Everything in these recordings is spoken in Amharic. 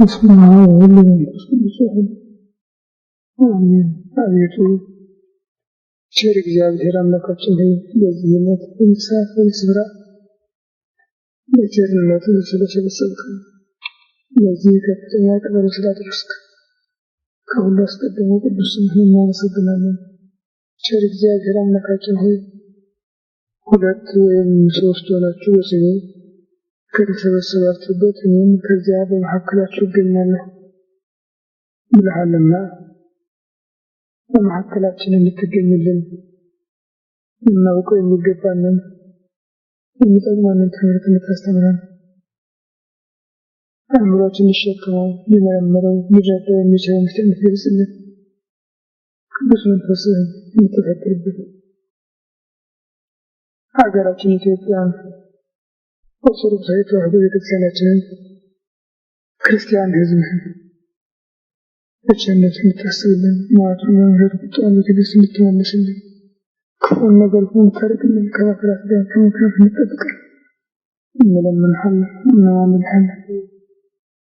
بسم الله الرحمن الرحيم آمين አቤቱ ቸር እግዚአብሔር አምላካችን ሆይ በዚህ ዕለት በሰዓት በስፍራ በቸርነቱ ስለሰበሰብከን ለዚህ ከፍተኛ ክብር ስላደረስክ ከሁሉ አስቀድሞ ቅዱስ ስምህን እናመሰግናለን። ቸር እግዚአብሔር አምላካችን ሆይ ሁለት ወይም ሶስት ሆናችሁ በስሜ ከተሰበሰባችሁበት እኔም ከዚያ በመካከላችሁ እገኛለሁ ብለሃልና በመካከላችን እንድትገኝልን እናውቀው የሚገባንን የሚጠቅመንን ትምህርት እንድታስተምረን አእምሮአችን ሊሸከመው ሊመረምረው ሊረዳው የሚችል ምስጢር እንድትገልጽልን ቅዱስ መንፈስህን እንድትፈጥርብን ሀገራችን ኢትዮጵያን ኦርቶዶክሳዊ ተዋሕዶ ቤተክርስቲያናችንን ክርስቲያን ሕዝብህን በቸርነት እንድታስብልን ማዕቱን በምህረት ቁጣን በትዕግስት እንድትመልስልን ክፉን ነገር ሁሉ ታርቅልን ከመከራት ጋር ከመክረፍ እንድትጠብቀን እንለምንሃለን እንማልድሃለን።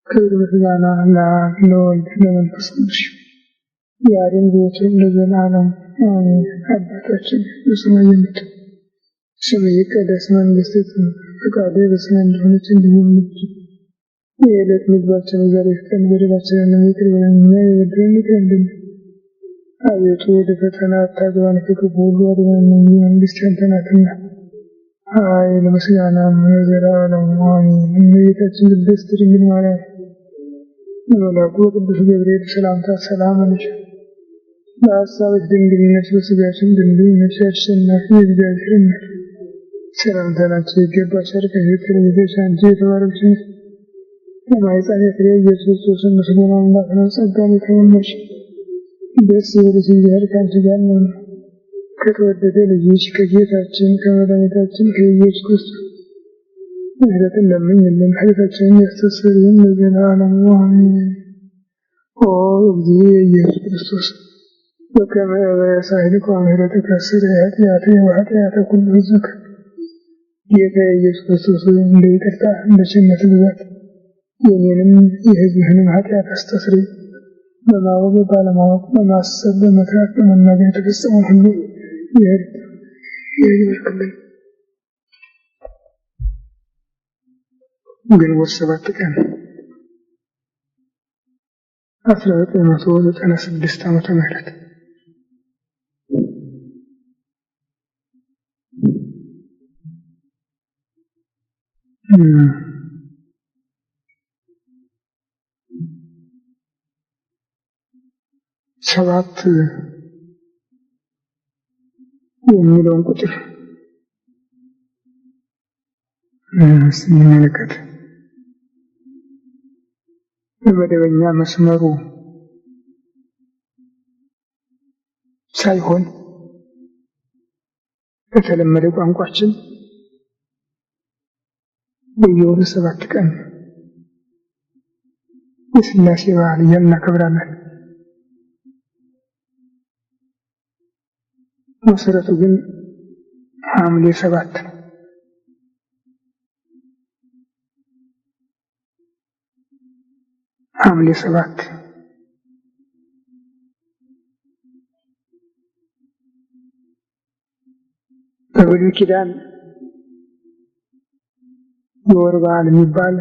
ክብር ምስጋና ለአብ ለወልድ ለመንፈስ ቅዱስ ዛሬም ዘወትርም ለዘላለሙ አሜን። አባታችን በሰማይ የምትኖር ስምህ ይቀደስ፣ መንግሥትህ ትምጣ፣ ፈቃድህ በሰማይ እንደሆነች እንዲሁም በምድር የዕለት ምግባችንን ዛሬ ስጠን፣ በደላችንን ይቅር በለን እኛም የበደሉንን ይቅር እንደምንል። አቤቱ ወደ ፈተና አታግባን፣ ከክፉ ሁሉ አድነን እንጂ መንግሥት ያንተ ናትና ኃይል ምስጋናም ለዘላለሙ አሜን። እመቤታችን ቅድስት ድንግል ማርያም በመልአኩ በቅዱስ ገብርኤል ሰላምታ ሰላም አለሽ። በሐሳብሽ ድንግል ነሽ፣ በሥጋሽም ድንግል ነሽ። አሸናፊ የእግዚአብሔር እናት ሰላምታ ላንቺ ይገባሻል። ከሴቶች ተለይተሽ አንቺ የተባረክሽ ነሽ፣ የማኅፀንሽ ፍሬ ኢየሱስ ክርስቶስ ምስጉን አምላክ ነው። ጸጋን የተሞላሽ ደስ ይበልሽ፣ እግዚአብሔር ከአንቺ ጋር ነውና ከተወደደ ልጅሽ ከጌታችን ከመድኃኒታችን ከኢየሱስ ክርስቶስ ምሕረትን ለምኝልን ኃጢአታችንን ያስተሰርይልን ለዘላለሙ አሜን። ኦ እግዚእ ኢየሱስ ክርስቶስ በከመ በሳህልከ ምሕረትከ ስረይ ኃጢአተየ ወኃጢአተ ኩሉ ሕዝብከ። ጌታ ኢየሱስ ክርስቶስ እንደ ይቅርታ እንደ ቸርነትህ ብዛት የእኔንም የሕዝብህንም ኃጢአት አስተስርይ። በማወቅ ባለማወቅ በማሰብ በመክራት በመናገር የተፈጸመውን ሁሉ ይቅር። ግንቦት 7 ቀን 1996 ዓመተ ምህረት ሰባት የሚለውን ቁጥር ስንመለከት በመደበኛ መስመሩ ሳይሆን በተለመደ ቋንቋችን በየወሩ 7 ቀን የሥላሴ በዓል እናከብራለን። መሰረቱ ግን ሐምሌ 7 ነው። ሐምሌ 7 በብሉይ ኪዳን የወር በዓል የሚባል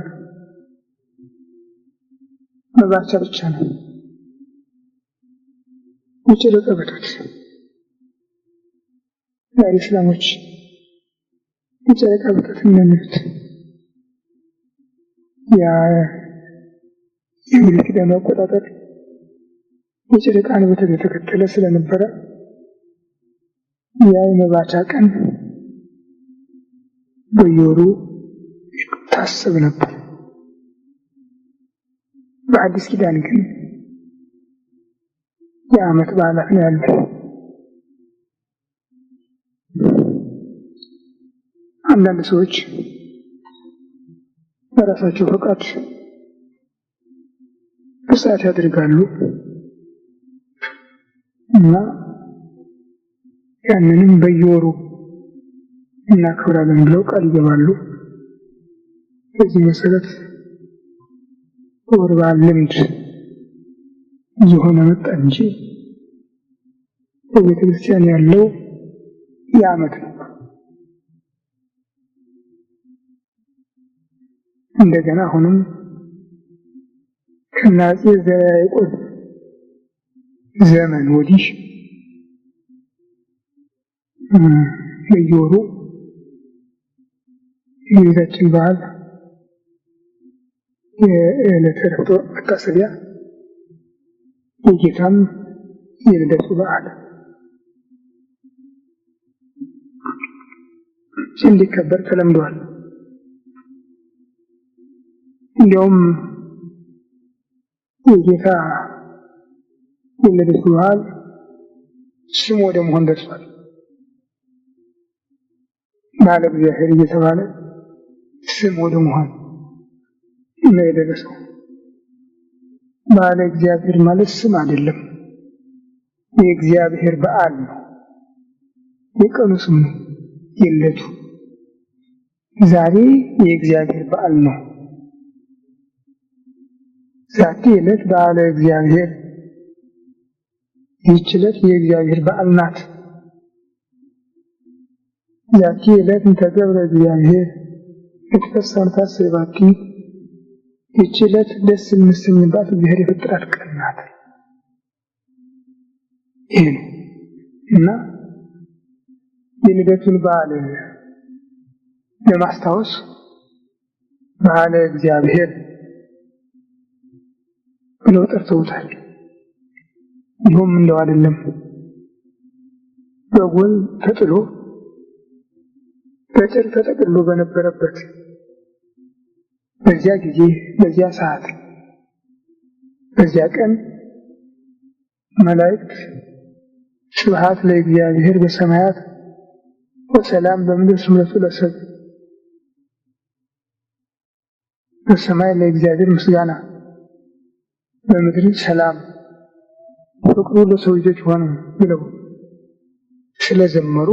መባቻ ብቻ ነው። የጨረቃ በዓላት ዛሬ እስላሞች የጨረቃ በዓላት የሚሉት የብሉይ ኪዳን አቆጣጠር የጨረቃን በዓል የተከተለ ስለነበረ ያ የመባቻ ቀን በየወሩ ታስብ ነበር። በአዲስ ኪዳን ግን የዓመት በዓላት ነው ያሉት። አንዳንድ ሰዎች በራሳቸው ፈቃድ በሰዓት ያደርጋሉ እና ያንንም በየወሩ እናከብራለን ብለው ቃል ይገባሉ። በዚህ መሰረት ቁርባን ልምድ እየሆነ መጣ እንጂ በቤተ ክርስቲያን ያለው የዓመት ነው። እንደገና አሁንም ከአፄ ዘርዓ ያዕቆብ ዘመን ወዲህ በየወሩ የጌታችን በዓል የዕለተ ዕረፍቱ መታሰቢያ የጌታም የልደቱ በዓል እንዲከበር ተለምዷል። እንዲያውም የጌታ የልደቱ በዓል ስም ወደ መሆን ደርሷል። በዓለ እግዚአብሔር እየተባለ ስም ወደ መሆን ነው የደረሰው። በዓለ እግዚአብሔር ማለት ስም አይደለም፣ የእግዚአብሔር በዓል ነው። የቀኑ ስም ነው የዕለቱ። ዛሬ የእግዚአብሔር በዓል ነው። ዛቲ ዕለት በዓለ እግዚአብሔር፣ ይህች ዕለት የእግዚአብሔር በዓል ናት። ዛቲ ዕለት እንተ ገብረ እግዚአብሔር የተፈሳን ታስባኪ፣ ይህች ዕለት ደስ የምንሰኝባት እግዚአብሔር የፈጠራት ቀን ናት። ይሄ ነው እና የልደቱን በዓል ለማስታወስ በዓለ እግዚአብሔር ብለው ጠርተውታል። ይኸውም እንደው አይደለም በጎን ተጥሎ በጨርቅ ተጠቅልሎ በነበረበት በዚያ ጊዜ በዚያ ሰዓት በዚያ ቀን መላእክት ስብሐት ለእግዚአብሔር በሰማያት ወሰላም በምድር ስምረቱ ለሰብእ፣ በሰማይ ለእግዚአብሔር ምስጋና በምድር ሰላም ፍቅሩ ለሰው ልጆች ሆነ ብለው ስለዘመሩ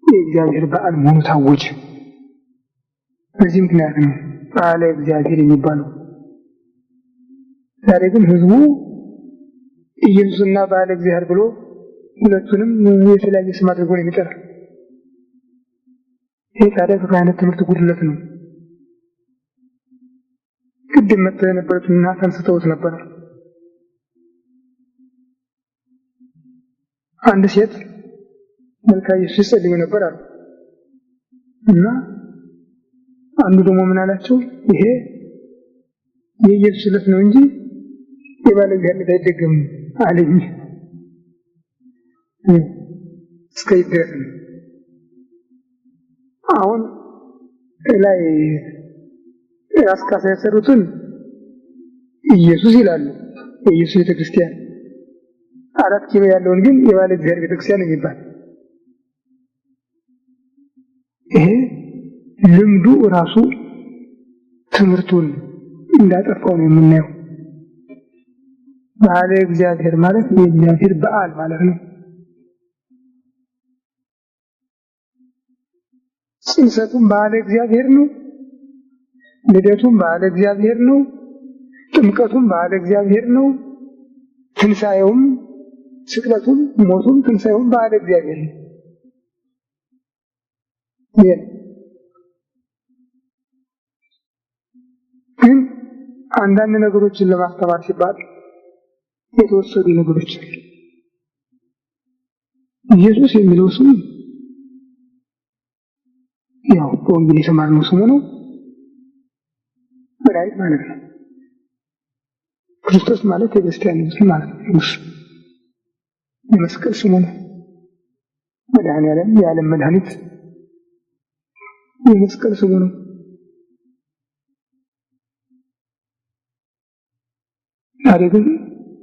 የእግዚአብሔር በዓል መሆኑ ታወጀ። በዚህ ምክንያት ነው በዓለ እግዚአብሔር የሚባለው። ዛሬ ግን ህዝቡ ኢየሱስና በዓለ እግዚአብሔር ብሎ ሁለቱንም የተለያየ ስም አድርጎ ነው የሚጠራ። ይህ ታዲያ ከካህናት ትምህርት ጉድለት ነው። ቅድም መጥተው የነበሩትን እናት አንስተውት ነበር። አንድ ሴት መልካ ኢየሱስ ጸልዩ ነበር አሉ እና አንዱ ደግሞ ምን አላቸው? ይሄ የኢየሱስ ዕለት ነው እንጂ የበዓለ እግዚአብሔር አይደገምም አለኝ። እስከ ይድረስ ነው። አሁን ላይ አስካሳ የሰሩትን ኢየሱስ ይላሉ፣ የኢየሱስ ቤተክርስቲያን። 4 ኪሎ ያለውን ግን የበዓለ እግዚአብሔር ቤተክርስቲያን የሚባል ይሄ ልምዱ ራሱ ትምህርቱን እንዳጠፋው ነው የምናየው። በዓለ እግዚአብሔር ማለት የእግዚአብሔር በዓል ማለት ነው። ጽንሰቱም በዓለ እግዚአብሔር ነው፣ ልደቱም በዓለ እግዚአብሔር ነው፣ ጥምቀቱም በዓለ እግዚአብሔር ነው፣ ትንሣኤውም ስቅለቱም ሞቱም ትንሣኤውም በዓለ እግዚአብሔር ነው። ግን አንዳንድ ነገሮችን ለማስተማር ሲባል የተወሰዱ ነገሮች ኢየሱስ የሚለው ስም ያው በወንጌል የተማርነው ስሙ ነው፣ መድኃኒት ማለት ነው። ክርስቶስ ማለት የክርስቲያን ስም ማለት ነው። የመስቀል ስሙ ነው። መድኃኒዓለም የዓለም መድኃኒት የመስቀል ስሙ ነው። ዛሬ ግን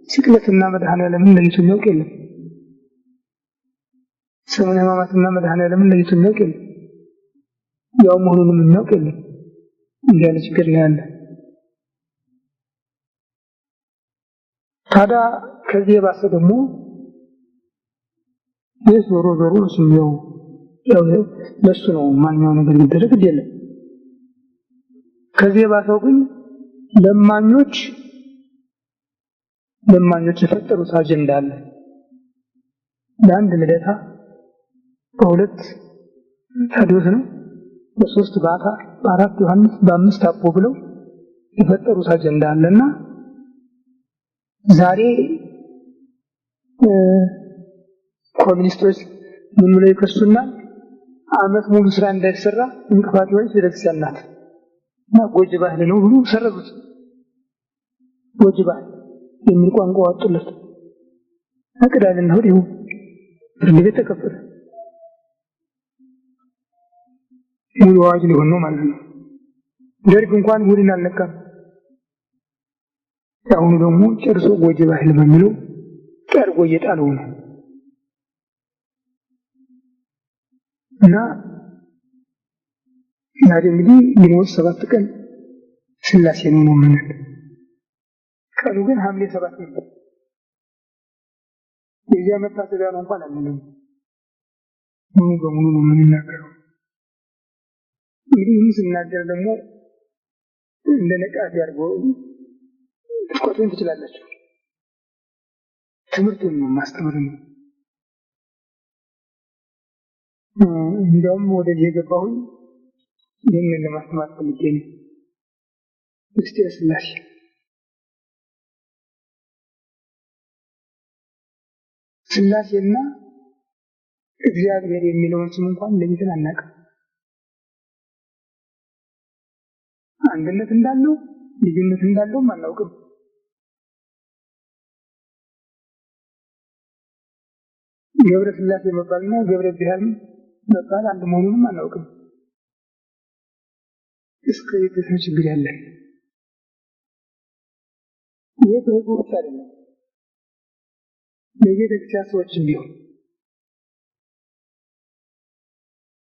ስቅለትና መድኃኒዓለምን ለይቶ የሚያውቅ የለም። ሰሙነ ሕማማትና መድኃኒዓለምን ለይቶ የሚያውቅ የለም። ያው መሆኑንም የሚያውቅ የለም። እንዲህ ያለ ችግር ነው ያለ። ታዲያ ከዚህ የባሰ ደግሞ ዞሮ ዞሮ ስሜው ያው ለሱ ነው ማንኛው ነገር ሊደረግ የለም። ከዚህ የባሰው ግን ለማኞች የፈጠሩት አጀንዳ አለ። ለአንድ ልደታ በሁለት ታዲዮስ ነው፣ በሶስት ባታ፣ በአራት ዮሐንስ፣ በአምስት አቦ ብለው የፈጠሩት አጀንዳ አለና ዛሬ ኮሚኒስቶች ምን ብለው ይከሱናል? አመት ሙሉ ስራ እንዳይሰራ እንቅፋት ወይ ቤተክርስቲያን ናት እና ጎጅ ባህል ነው ብሎ ሰረዙት። ጎጅ ባህል የሚል ቋንቋ አወጡለት። ቅዳሜና እሑድ ይኸው ፍርድ ቤት ተከፈተ። ሙሉ አዋጅ ሊሆን ነው ማለት ነው። ደርግ እንኳን እሑድን አልነካም። አሁኑ ደግሞ ጨርሶ ጎጅ ባህል በሚለው ጠርጎ እየጣለው ነው እና ዛሬ እንግዲህ ግንቦት 7 ቀን ስላሴ ነው ማለት ቀኑ ግን ሐምሌ 7 ነው። የዚያ መታሰቢያ ነው እንኳን አንልም። ሙሉ በሙሉ ነው የምንናገረው። እንግዲህ ስናገር ደግሞ እንደ ነቃት ያድርገው ትቆጡን ትችላላችሁ። ትምህርቱን ነው ማስተማር ነው። እንደውም ወደዚህ የገባሁኝ ይህንን ለማስተማር ፈልጌ ነው። ምስጢረ ሥላሴ ሥላሴና እግዚአብሔር የሚለውን ስም እንኳን ለይተን አናውቅም። አንድነት እንዳለው ልዩነት እንዳለውም አናውቅም። ገብረ ሥላሴ መባልና ገብረ እግዚአብሔር መባል አንድ መሆኑንም አናውቅም። እስከ የትም ችግር ያለን ይህ በህጉ ብቻ አይደለም። የቤተክርስቲያን ሰዎችም ቢሆን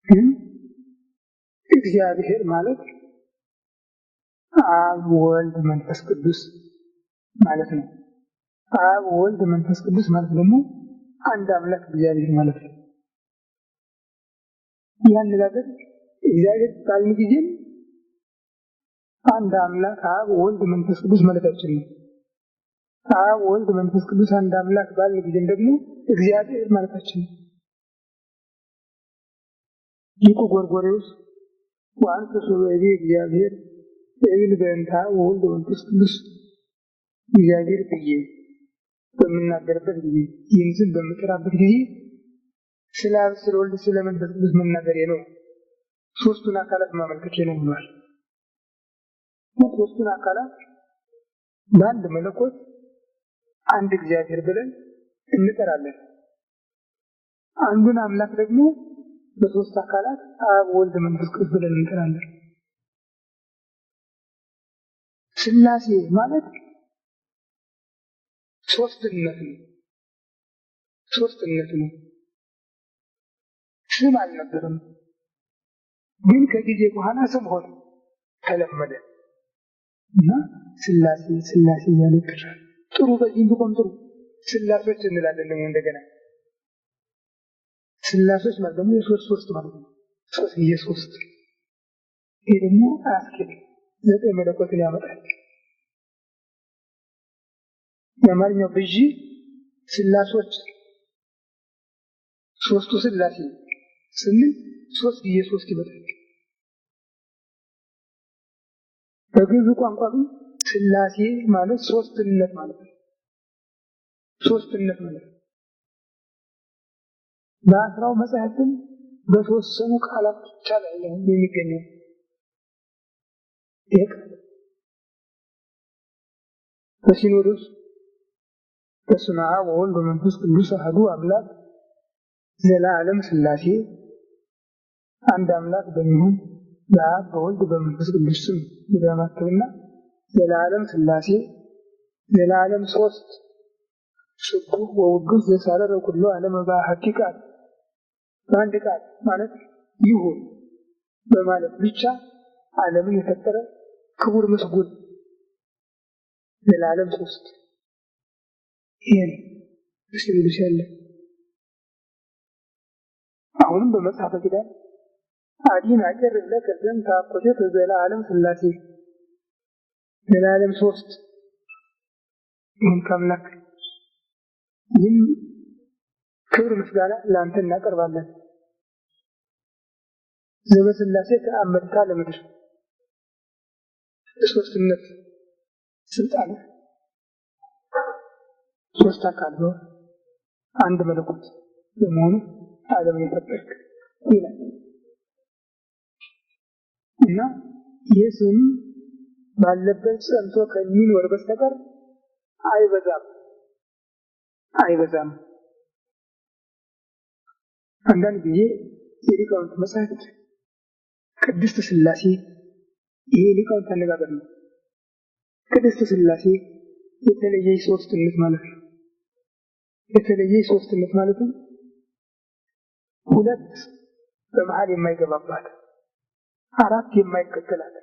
ግን እግዚአብሔር ማለት አብ ወልድ መንፈስ ቅዱስ ማለት ነው። አብ ወልድ መንፈስ ቅዱስ ማለት ደግሞ አንድ አምላክ እግዚአብሔር ማለት ነው። ያን ነገር እግዚአብሔር ባልን ጊዜ አንድ አምላክ አብ ወልድ መንፈስ ቅዱስ ማለታችን ነው። አብ ወልድ መንፈስ ቅዱስ አንድ አምላክ ባልን ጊዜ ደግሞ እግዚአብሔር ማለታችን ነው። ሊቁ ጎርጎርዮስ ወአንተ ሶበይቤ እግዚአብሔር እብል በእንተ አብ ወልድ መንፈስ ቅዱስ እግዚአብሔር ብዬ በምናገርበት ጊዜ ይህን ስም በምጠራበት ጊዜ ስለ አብ ስለ ወልድ ስለ መንፈስ ቅዱስ መናገሬ ነው። ሶስቱን አካላት ማመልከቴ ነው ብሏል። ሶስቱን አካላት በአንድ መለኮት አንድ እግዚአብሔር ብለን እንጠራለን። አንዱን አምላክ ደግሞ በሶስት አካላት አብ ወልድ መንፈስ ቅዱስ ብለን እንጠራለን። ሥላሴ ማለት ሶስትነት ነው። ሶስትነት ነው። ስም አልነበረም፣ ግን ከጊዜ በኋላ ስም ሆነ፣ ተለመደ እና ሥላሴ ሥላሴ እያለ ይጠራል። ጥሩ በዚህ ቢቆም ጥሩ ሥላሶች እንላለን። ደግሞ እንደገና ሥላሶች ማለት ደግሞ የሶስት ማለት ነው። ሶስት ጊዜ ሶስት። ይሄ ደግሞ አያስኬድም፣ ዘጠኝ መለኮትን ያመጣል። የአማርኛው ብዢ ሥላሶች ሶስቱ ሥላሴ ስንል ሶስት ጊዜ ሶስት ይመጣል። በግዕዝ ቋንቋ ሥላሴ ማለት ሶስትነት ማለት ነው። ሶስትነት ማለት ነው። በአስራው መጽሐፍም በተወሰኑ ቃላት ብቻ ላይ የሚገኘው ይህ በሲኖዶስ በስመ አብ ወወልድ ወመንፈስ ቅዱስ አሐዱ አምላክ ዘላለም ሥላሴ አንድ አምላክ በሚሆን በአብ በወልድ በመንፈስ ቅዱስ ስም በማተምና ዘላለም ሥላሴ ዘላለም ሶስት ስቡሕ ወውዱስ ዘሳረረ ኩሎ ዓለም በአሐቲ ቃል በአንድ ቃል ማለት ይሁን በማለት ብቻ ዓለምን የፈጠረ ክቡር ምስጉን ዘላለም ሶስት ይሄን ሲሉስ ያለ አሁንም በመጽሐፈ ኪዳን አዲን አቀር ለከዘን ታቆጀ ዘላለም ሥላሴ ለዓለም ሶስት ይሁን ከአምላክ ይህም ክብር ምስጋና ለአንተ እናቀርባለን። ዘበስላሴ ተአምርታ ለምድር ሶስትነት ስልጣን ሶስት አካል ነው አንድ መለኮት በመሆኑ ዓለምን የፈጠርክ ይላል እና ኢየሱስም ባለበት ጸንቶ ከሚኖር በስተቀር አይበዛም። አንዳንድ ጊዜ የሊቃውንት መጻሕፍት ቅድስት ሥላሴ ይሄ ሊቃውንት አነጋገር ነው። ቅድስት ሥላሴ የተለየ ሶስትነት ማለት ነው። የተለየ ሶስትነት ማለት ነው ሁለት በመሃል የማይገባባት አራት የማይከተላት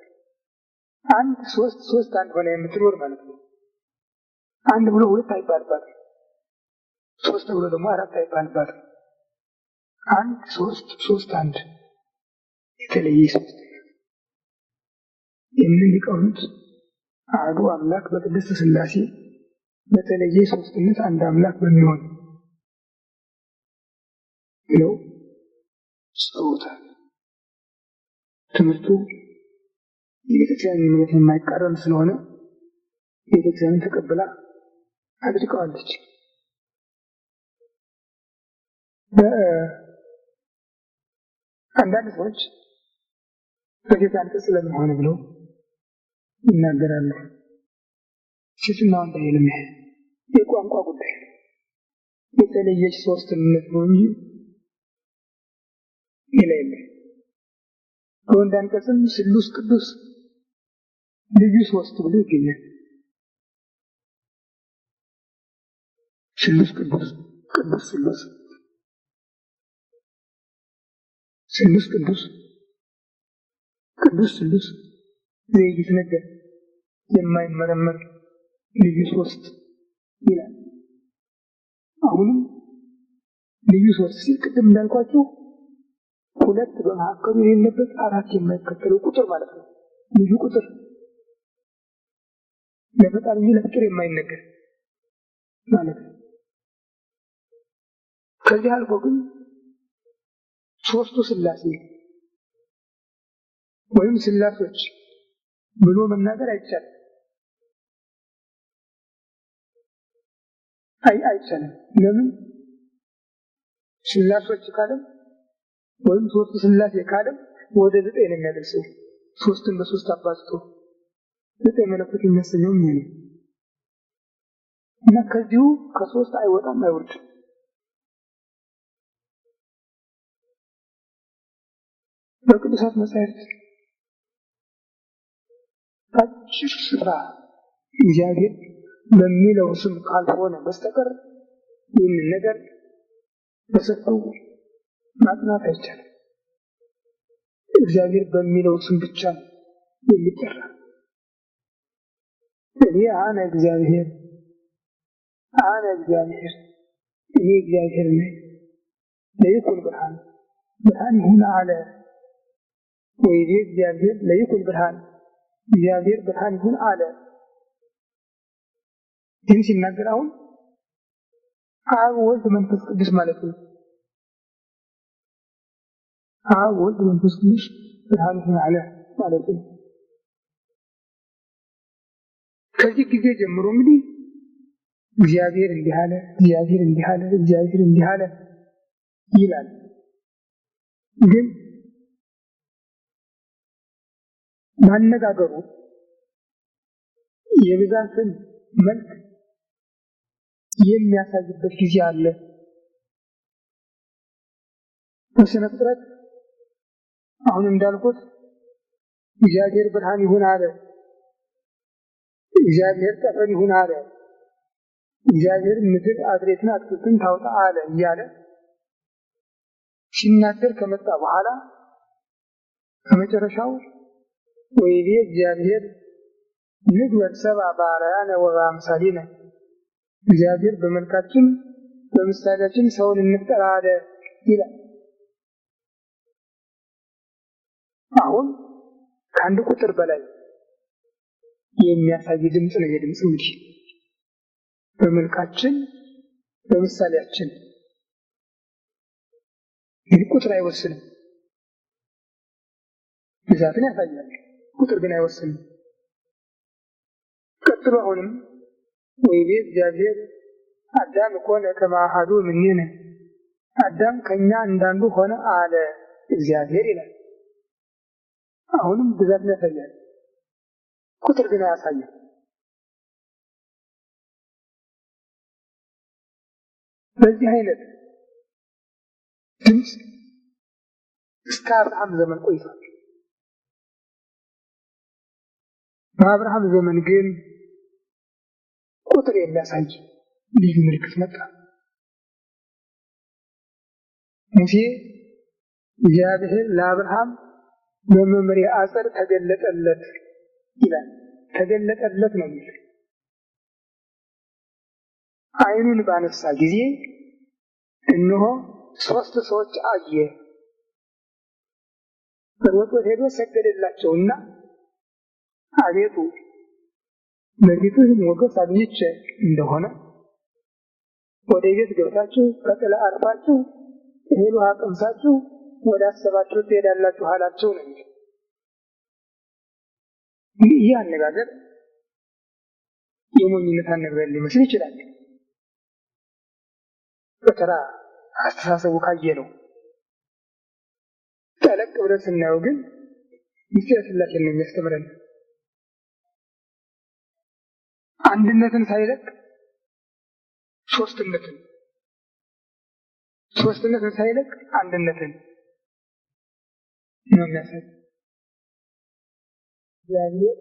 አንድ ሶስት አንድ ሆነ የምትኖር ማለት ነው። አንድ ብሎ ሁለት አይባልባትም። ሶስት ብሎ ደግሞ አራት አይባልባትም። አንድ ሶስት አንድ የተለየ ሶስትነት የምን ሊቃውንት አሐዱ አምላክ በቅድስት ሥላሴ በተለየ ሶስትነት አንድ አምላክ በሚሆን ነው ጽውታል። ትምህርቱ የቤተክርስቲያን እምነት የማይቃረን ስለሆነ ቤተክርስቲያንን ተቀብላ አድርገዋለች። አንዳንድ ሰዎች በጌታ አንቀጽ ስለምን ሆነ ብለው ይናገራሉ። ሴትና ወንድ አይልም። የቋንቋ ጉዳይ የተለየች ሶስትነት ነው እንጂ የለም። በወንድ አንቀጽም ስሉስ ቅዱስ ልዩ ሶስት ብሎ ይገኛል። ስሉስ ቅዱስ ስሉስ ቅዱስ ስሉስ ዘይትነገር የማይመረመር ልዩ ሶስት ይላል። አሁንም ልዩ ሶስት ሲል ቅድም እንዳልኳችሁ ሁለት በመካከሉ የሌለበት አራት የማይከተለው ቁጥር ማለት ነው። ልዩ ቁጥር ለፈጣሪ ለፍጡር የማይነገር ማለት ነው። ከዚህ አልፎ ግን ሶስቱ ሥላሴ ወይም ሥላሶች ብሎ መናገር አይቻልም። አይቻልም። ለምን? ሥላሶች ካለም ወይም ሶስቱ ሥላሴ ካለም ወደ 9 ነው የሚያደርሰው። ሶስትን በሶስት አባዝቶ 9 መለኮት የሚያሰኘው ነው እና ከዚሁ ከሶስት አይወጣም አይወርድም። በቅዱሳት መጻሕፍት አጭር ስፍራ እግዚአብሔር በሚለው ስም ካልሆነ በስተቀር ይህንን ነገር በሰፊው ማጥናት አይቻልም። እግዚአብሔር በሚለው ስም ብቻ ነው የሚጠራ። እኔ አነ እግዚአብሔር እኔ እግዚአብሔር ነኝ። ለይኩን ብርሃን ይሁን አለ ወይኔ እግዚአብሔር ለይኩን ብርሃን እግዚአብሔር ብርሃን ይሁን አለ። ይህን ሲናገር አሁን አብ ወልድ መንፈስ ቅዱስ ማለት ነው። አብ ወልድ መንፈስ ቅዱስ ብርሃን ይሁን አለ ማለት ነው። ከዚህ ጊዜ ጀምሮ እንግዲህ እግዚአብሔር እንዲህ አለ ይላል። ግን ማነጋገሩ የብዛትን መልክ የሚያሳይበት ጊዜ አለ። በስነ ፍጥረት አሁን እንዳልኩት እግዚአብሔር ብርሃን ይሁን አለ፣ እግዚአብሔር ጠፈር ይሁን አለ፣ እግዚአብሔር ምድር አድሬትን አትክልትን ታውጣ አለ እያለ ሲናገር ከመጣ በኋላ ከመጨረሻው ወይኔ እግዚአብሔር ንግበር ሰብአ በአርአያነ ወበአምሳሊነ እግዚአብሔር በመልካችን በምሳሌያችን ሰውን እንፍጠር አለ ይላል። አሁን ከአንድ ቁጥር በላይ የሚያሳይ ድምፅ ነው። የድምፅ እንግዲህ በመልካችን በምሳሌያችን ቁጥር አይወስንም። ብዛትን ያሳያል፣ ቁጥር ግን አይወስንም። ቀጥሎ አሁንም ወይቤ እግዚአብሔር አዳም ኮነ ከመ አሐዱ እምኔነ፣ አዳም ከኛ እንዳንዱ ሆነ አለ እግዚአብሔር ይላል። አሁንም ብዛትን ያሳያል፣ ቁጥር ግን አያሳይም። በዚህ አይነት ድምፅ እስከ አብርሃም ዘመን ቆይቷል። በአብርሃም ዘመን ግን ቁጥር የሚያሳይ ልዩ ምልክት መጣ። ሙሴ እግዚአብሔር ለአብርሃም በመምሪያ አጸድ ተገለጠለት ይላል። ተገለጠለት ነው የሚል ዓይኑን ባነሳ ጊዜ እነሆ 3 ሰዎች አየ። ሮጦ ሄዶ ሰገደላቸውና አቤቱ በፊትህ ሞገስ አግኝቼ እንደሆነ ወደ ቤት ገብታችሁ ከጥላ አርፋችሁ እህል ውሃ ቀምሳችሁ ወደ አሰባችሁ ትሄዳላችሁ አላቸው ነው። ይህ አነጋገር የሞኝነት አነጋገር ሊመስል ይችላል። በተራ አስተሳሰቡ ካየ ነው። ጠለቅ ብለን ስናየው ግን ምስጢረ ሥላሴን ነው የሚያስተምረን። አንድነትን ሳይለቅ ሶስትነትን ሳይለቅ አንድነትን ነው የሚያሳይ። እግዚአብሔር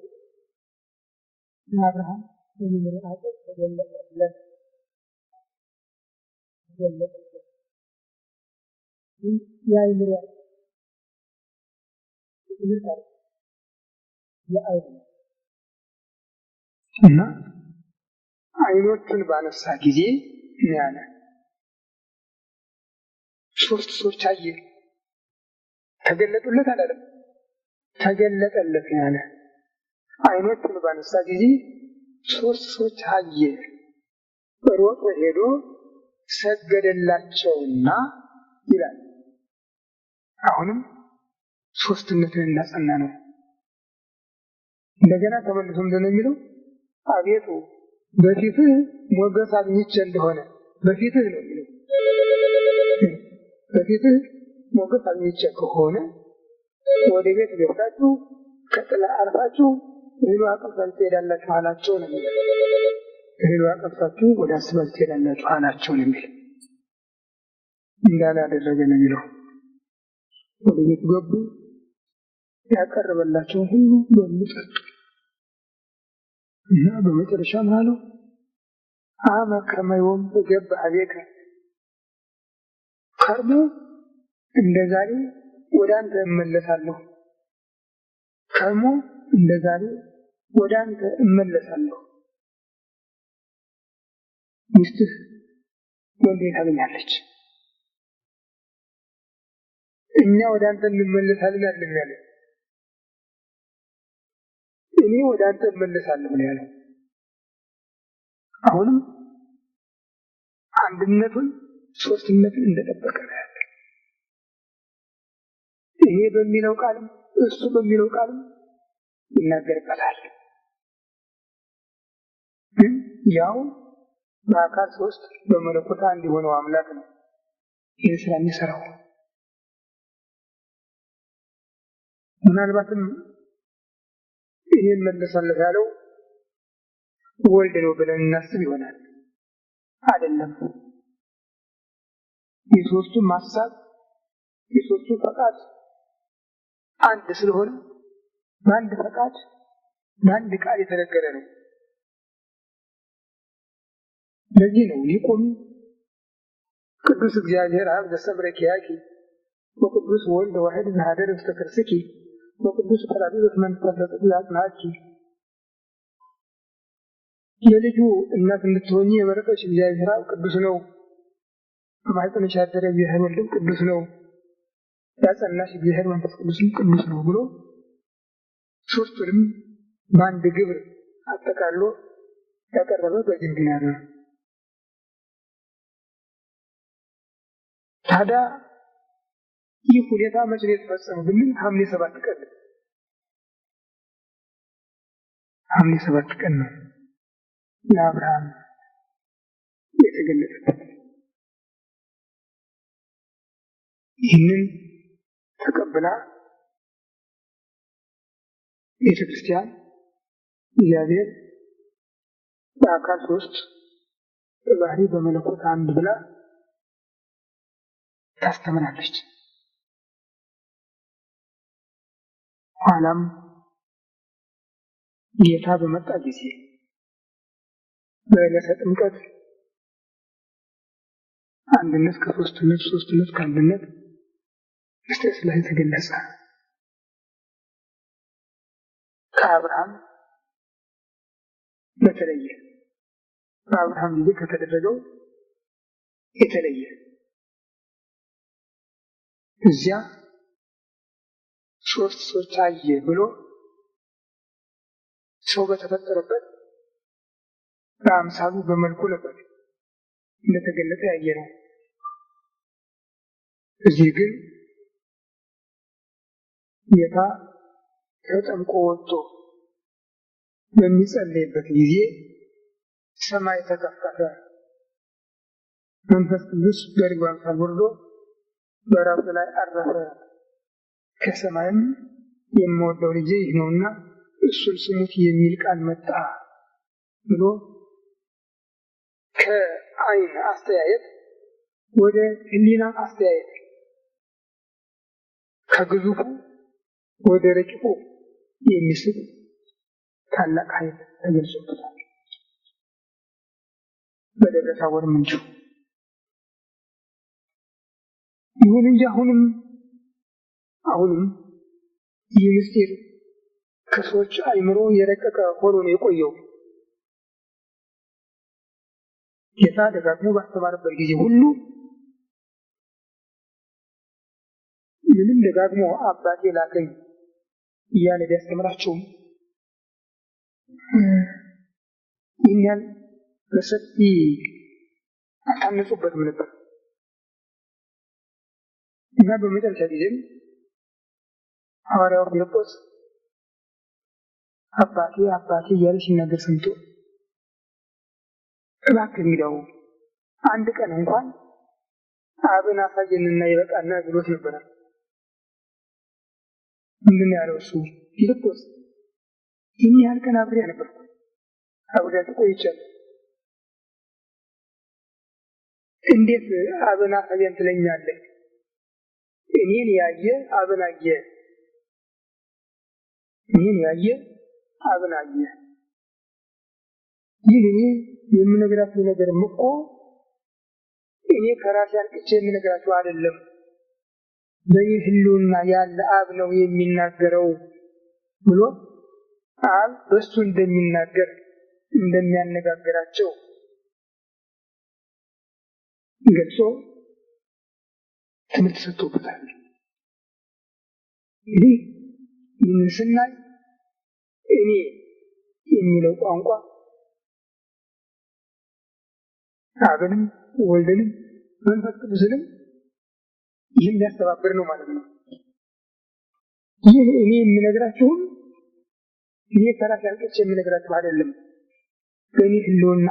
ለአብርሃም በመምሪያ አጸድ ተገለጠለት። የአይምሮ እና ዓይኖቹን ባነሳ ጊዜ ያለ 3 ሰዎች አየ። ተገለጡለት አላለም፣ ተገለጠለት ያለ። ዓይኖቹን ባነሳ ጊዜ 3 ሰዎች አየ። ሮጦ ሄዶ ሰገደላቸውና ይላል። አሁንም ሶስትነትን እናጸና ነው። እንደገና ተመልሶ እንደሆነ የሚለው አቤቱ በፊትህ ሞገስ አግኝቼ እንደሆነ፣ በፊትህ ነው የሚለው። በፊትህ ሞገስ አግኝቼ ከሆነ ወደ ቤት ገብታችሁ ከጥላ አርፋችሁ እህል ውሃ ቀምሳችሁ ትሄዳላችሁ አላቸው ነው የሚለው። እህል ውሃ ቀምሳችሁ ወደ አስባችሁ ትሄዳላችሁ አላቸው ነው የሚለው። እንዳላደረገ ነው የሚለው። ወደ ቤት ገቡ፣ ያቀረበላቸውን ሁሉ በሉ፣ ጠጡ እና በመጨረሻ ምን አለው? አመ ከመ ዮም እገብእ ኀቤከ፣ ከርሞ እንደ ዛሬ ወደ አንተ እመለሳለሁ። ከርሞ እንደ ዛሬ ወደ አንተ እመለሳለሁ። ሚስትህ ወንድ ታገኛለች። እኛ ወደ አንተ እንመለሳለን አይደለም ያለው፣ እኔ ወደ አንተ እመለሳለሁ ነው ያለው። አሁንም አንድነቱን ሶስትነትን እንደጠበቀ ነው ያለው። እኔ በሚለው ቃልም እሱ በሚለው ቃልም ይናገርበታል። ግን ያው በአካል 3 በመለኮት አንድ የሆነው አምላክ ነው ይህን ስራ የሚሰራው። ምናልባትም ይህን መለሳለሁ ያለው ወልድ ነው ብለን እናስብ ይሆናል። አይደለም። የሶስቱም ሐሳብ የሶስቱ ፈቃድ አንድ ስለሆነ በአንድ ፈቃድ በአንድ ቃል የተነገረ ነው። ለዚህ ነው ሊቁም ቅዱስ እግዚአብሔር አብ ዘሰምረ ኪያኪ ወቅዱስ ወልድ ዋሕድ ዘኀደረ ውስተ ከርሥኪ ወቅዱስ ጰራቅሊጦስ መንፈስ ቅዱስ ያጽናኪ፣ የልጁ እናት እንድትሆኚ የመረጠሽ እግዚአብሔር አብ ቅዱስ ነው፣ በማኅፀንሽ ያደረ እግዚአብሔር ወልድም ቅዱስ ነው፣ ያጸናሽ እግዚአብሔር መንፈስ ቅዱስም ቅዱስ ነው ብሎ ሶስቱንም በአንድ ግብር አጠቃሎ ያቀረበ በዚህ ምክንያት ነው። ታዲያ ይህ ሁኔታ መቼ የተፈጸመው ብንል ሐምሌ 7 ቀን ነው። ሐምሌ 7 ቀን ነው ለአብርሃም የተገለጸበት። ይህንን ተቀብላ ቤተክርስቲያን እግዚአብሔር በአካል 3 በባህሪ በመለኮት አንድ ብላ ታስተምራለች። ኋላም ጌታ በመጣ ጊዜ በዕለተ ጥምቀት አንድነት ከሦስትነት ሦስትነት ከአንድነት ምስጢረ ሥላሴ ተገለጸ። ከአብርሃም በተለየ በአብርሃም ጊዜ ከተደረገው የተለየ እዚያ 3 ሰዎች አየ ብሎ ሰው በተፈጠረበት በአምሳሉ በመልኩ ነበር እንደተገለጠ ያየነው። እዚህ ግን ጌታ ተጠምቆ ወጥቶ በሚጸልይበት ጊዜ ሰማይ ተከፈተ፣ መንፈስ ቅዱስ በርግብ አምሳል ወርዶ በራሱ ላይ አረፈ። ከሰማይም የምወደው ልጄ ይህ ነውና እሱን ስሙት የሚል ቃል መጣ ብሎ ከዓይን አስተያየት ወደ ሕሊና አስተያየት ከግዙፉ ወደ ረቂቁ የሚስብ ታላቅ ኃይል ተገልጾበታል በደብረ ታቦር ምንጩ። ይሁን እንጂ አሁንም ይህ ምስጢር ከሰዎች አእምሮ የረቀቀ ሆኖ ነው የቆየው። ጌታ ደጋግሞ ባስተማረበት ጊዜ ሁሉ ምንም ደጋግሞ አባቴ ላከኝ እያለ ቢያስተምራቸውም ይህን ያህል በሰፊ አልታነጹበትም ነበር እና በመጨረሻ ጊዜም ሐዋርያው ፊልጶስ አባቴ አባቴ እያለ ሲናገር ሰምቶ እባክህ እንግዲያው አንድ ቀን እንኳን አብን አሳየንና ይበቃና ብሎት ነበር። ምንድን ያለው እሱ ፊልጶስ ይህን ያህል ቀን አብሬ ነበርኩ፣ አብሬያት ቆይቻለሁ፣ እንዴት አብን አሳየን ትለኛለህ? እኔን ያየ አብን አየ፣ እኔን ያየ አብን አየ። ይህ እኔ የምነግራችሁ ነገርም እኮ እኔ ከራሴ አንቅቼ የምነግራችሁ አይደለም፣ በይህ ህልውና ያለ አብ ነው የሚናገረው ብሎ አብ በሱ እንደሚናገር እንደሚያነጋግራቸው ገልጾ ትምህርት ሰጥቶበታል። እንግዲህ ይህንን ስናይ እኔ የሚለው ቋንቋ አብንም ወልድንም መንፈስ ቅዱስንም ይህን ሊያስተባብር ነው ማለት ነው። ይህ እኔ የምነግራችሁም እኔ ከራሴ አንቅቼ የምነግራችሁ አይደለም፣ በእኔ ህልውና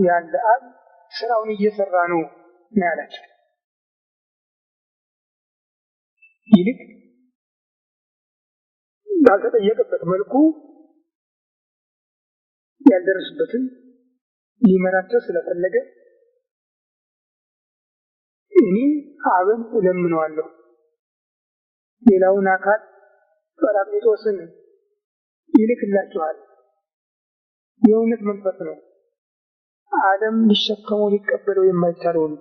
ያለ አብ ስራውን እየሰራ ነው ያላቸው። ይልቅ ባልተጠየቀበት መልኩ ያልደረሱበትን ሊመራቸው ስለፈለገ እኔ አብን እለምነዋለሁ፣ ሌላውን አካል ጰራቅሊጦስን ይልክላችኋል፣ የእውነት መንፈስ ነው፣ ዓለም ሊሸከመው ሊቀበለው የማይቻለውን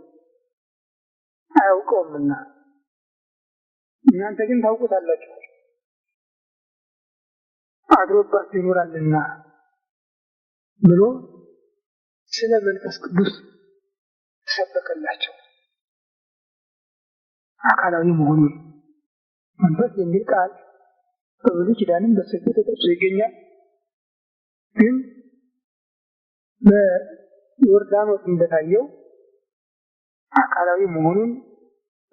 አያውቀውምና እናንተ ግን ታውቁታላችሁ፣ አድሮባችሁ ይኖራልና ብሎ ስለ መንፈስ ቅዱስ ሰበከላቸው። አካላዊ መሆኑን መንፈስ የሚል ቃል በብሉይ ኪዳንም በሰፊው ተጠቅሶ ይገኛል። ግን በዮርዳኖስ እንደታየው አካላዊ መሆኑን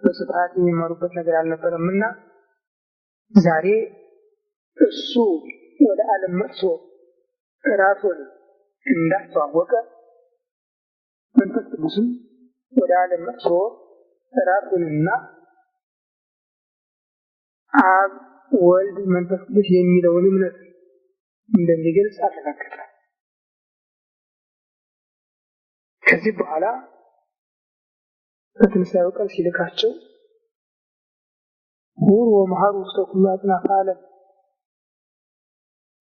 በስፋት የሚማሩበት ነገር አልነበረምና ዛሬ እሱ ወደ ዓለም መጥቶ ራሱን እንዳስተዋወቀ መንፈስ ቅዱስም ወደ ዓለም መጥቶ ራሱንና አብ ወልድ መንፈስ ቅዱስ የሚለውን እምነት እንደሚገልጽ አረጋገጠ። ከዚህ በኋላ በትንሣኤው ቀን ሲልካቸው ሁሩ ወመሃሩ ውስተ ኩሉ አጽናፈ ዓለም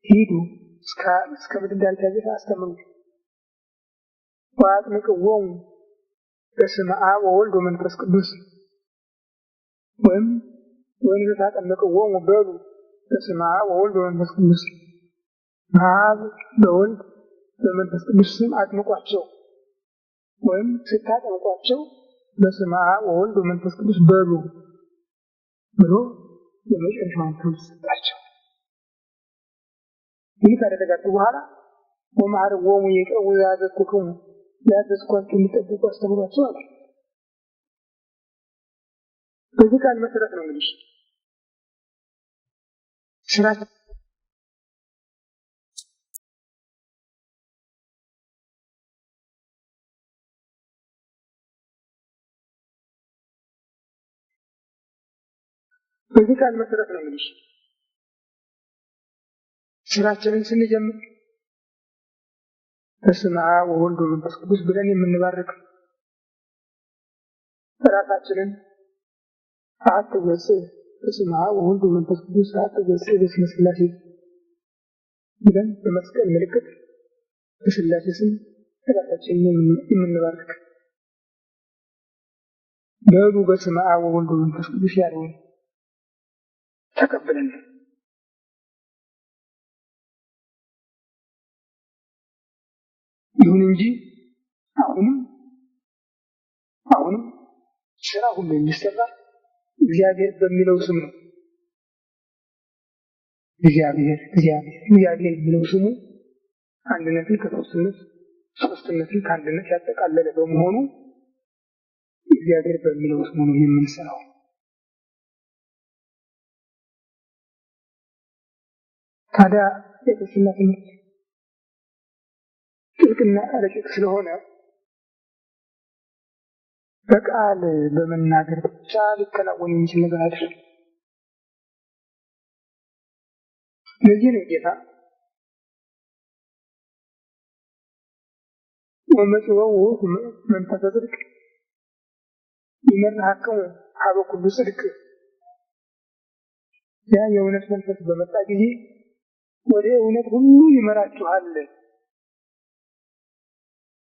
ሂዱ እስከ ምድር ዳርቻ ድረስ አስተምሩ ወአጥምቅዎሙ በስመ አብ ወወልድ ወመንፈስ ቅዱስ ወይም ታጠምቅዎሙ በሉ በስመ አብ ወወልድ ወመንፈስ ቅዱስ በአብ በወልድ በመንፈስ ቅዱስ ስም አጥምቋቸው ወይም ስታጠምቋቸው በስመ አብ ወወልድ ወመንፈስ ቅዱስ በሉ ብሎ የመጨረሻውን ትምህርት ሰጣቸው። ይህ ካደረጋችሁ በኋላ ወመሃርዎሙ ይቅረቡ ያዘዝኩክሙ ያዘዝኳችሁ እንዲጠብቁ አስተምሯቸው አለ። በዚህ ቃል መሰረት ነው እንግዲህ ስራችን በዚህ ቃል መሰረት ነው እንግዲህ ስራችንን ስንጀምር በስመ አብ ወወልድ ወመንፈስ ቅዱስ ብለን የምንባርክ ራሳችንን አትገጽ በስመ አብ ወወልድ ወመንፈስ ቅዱስ አትገጽ በስመ ሥላሴ ብለን በመስቀል ምልክት በሥላሴ ስም ራሳችንን የምንባርክ በሉ በስመ አብ ወወልድ ወመንፈስ ቅዱስ ያለውን ተቀብለን ይሁን እንጂ አሁንም ስራ ሁሉ የሚሰራ እግዚአብሔር በሚለው ስም ነው። እግዚአብሔር የሚለው ስሙ አንድነትን ከሶስትነት ሶስትነትን ከአንድነት ያጠቃለለ በመሆኑ እግዚአብሔር በሚለው ስሙ ነው የምንሰራው። ታዲያ የክርስትና ትምህርት ጥልቅና ረቂቅ ስለሆነ በቃል በመናገር ብቻ ሊከናወን የሚችል ነገር አይደለም። ለዚህ ነው ጌታ ወመጽወው መንፈሰ ጽድቅ ይመርሐክሙ ሀበ ኩሉ ጽድቅ ያ የእውነት መንፈስ በመጣ ጊዜ ወደ እውነት ሁሉ ይመራችኋል፣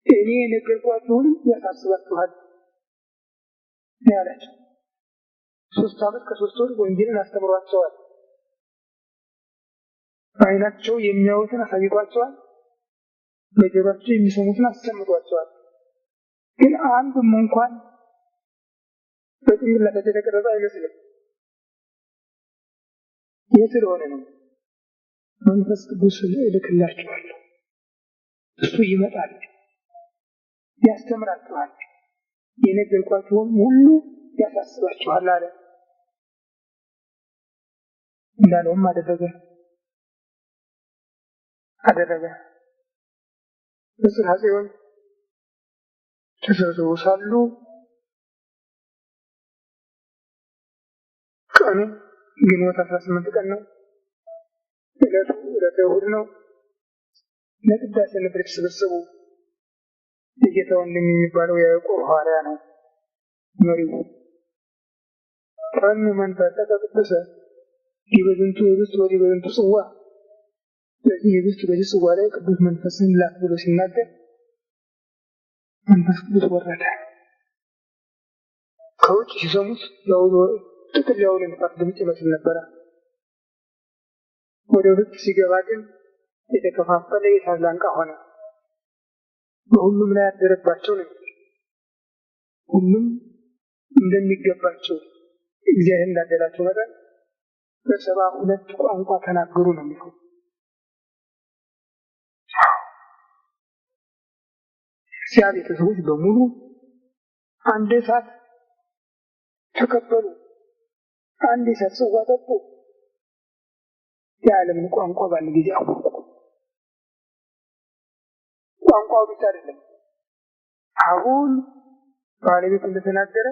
እኔ የነገርኳችሁን ያሳስባችኋል ያላቸው። 3 ዓመት ከ3 ወር ወንጌልን አስተምሯቸዋል። በዓይናቸው የሚያዩትን አሳይቷቸዋል፣ በጆሮአቸው የሚሰሙትን አሰምቷቸዋል። ግን አንድም እንኳን በጭንቅላታቸው የተቀረጸ አይመስልም። ይህ ስለሆነ ነው መንፈስ ቅዱስ እልክላችኋለሁ፣ እሱ ይመጣል፣ ያስተምራችኋል፣ የነገርኳችሁን ሁሉ ያሳስባችኋል አለ። እንዳለውም አደረገ። በጽርሐ ጽዮን ተሰብስበው ሳሉ ቀኑ ግንቦት 18 ቀን ነው። ዕለተ እሑድ ነው። ለቅዳሴ ነበር የተሰበሰቡ። የጌታ ወንድም የሚባለው ያዕቆብ ሐዋርያ ነው መሪው። ቀኑ መንፈሰ ቅዱስ ይበዝንቱ ህብስት ወዲበዝንቱ ጽዋ፣ ስለዚህ ህብስት በዚህ ጽዋ ላይ ቅዱስ መንፈስን ላክ ብሎ ሲናገር መንፈስ ቅዱስ ወረደ። ከውጭ ሲሰሙት ጥቅል ያውሎ ንፋስ ድምፅ ይመስል ነበረ። ወደ ውስጥ ሲገባ ግን የተከፋፈለ የእሳት ላንቃ ሆነ። በሁሉም ላይ ያደረባቸው ነው። ሁሉም እንደሚገባቸው እግዚአብሔር እንዳደላቸው መጠን በ72 ቋንቋ ተናገሩ ነው የሚለው። ቤተሰቦች በሙሉ አንድ እሳት ተቀበሉ፣ አንድ እሳት ጽዋ ጠጡ። የዓለምን ቋንቋ በአንድ ጊዜ አወቁ። ቋንቋው ብቻ አይደለም፣ አሁን ባለቤት እንደተናገረ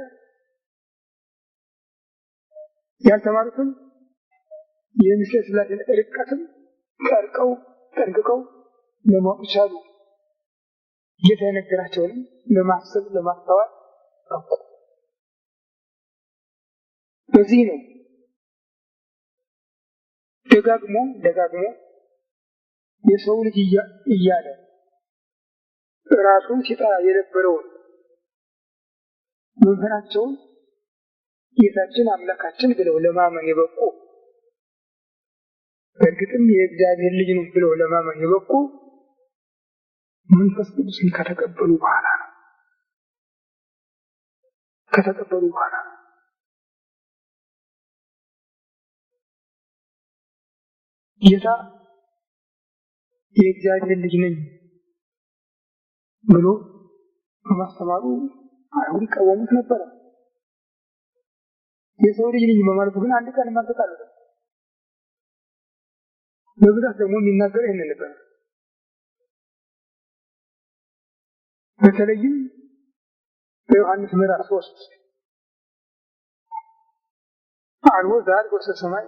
ያልተማሩትን የምስጢረ ሥላሴን ርቀትም ጠንቅቀው ለማወቅ ቻሉ። ጌታ የነገራቸውንም ለማሰብ ለማስተዋል በቁ። በዚህ ነው ደጋግሞ የሰው ልጅ እያለ ራሱን ሲጠራ የነበረውን መምህራቸውን ጌታችን አምላካችን ብለው ለማመን የበቁ፣ በእርግጥም የእግዚአብሔር ልጅ ነው ብለው ለማመን የበቁ መንፈስ ቅዱስን ከተቀበሉ በኋላ ነው። ጌታ የእግዚአብሔር ልጅ ነኝ ብሎ በማስተማሩ አይሁድ ይቃወሙት ነበረ። የሰው ልጅ ነኝ በማለቱ ግን አንድ ቀን ማልተጣለለ። በብዛት ደግሞ የሚናገር ይሄንን ነበር። በተለይም በዮሐንስ ምዕራፍ 3 አልቦ ዘአልቦ ሰማይ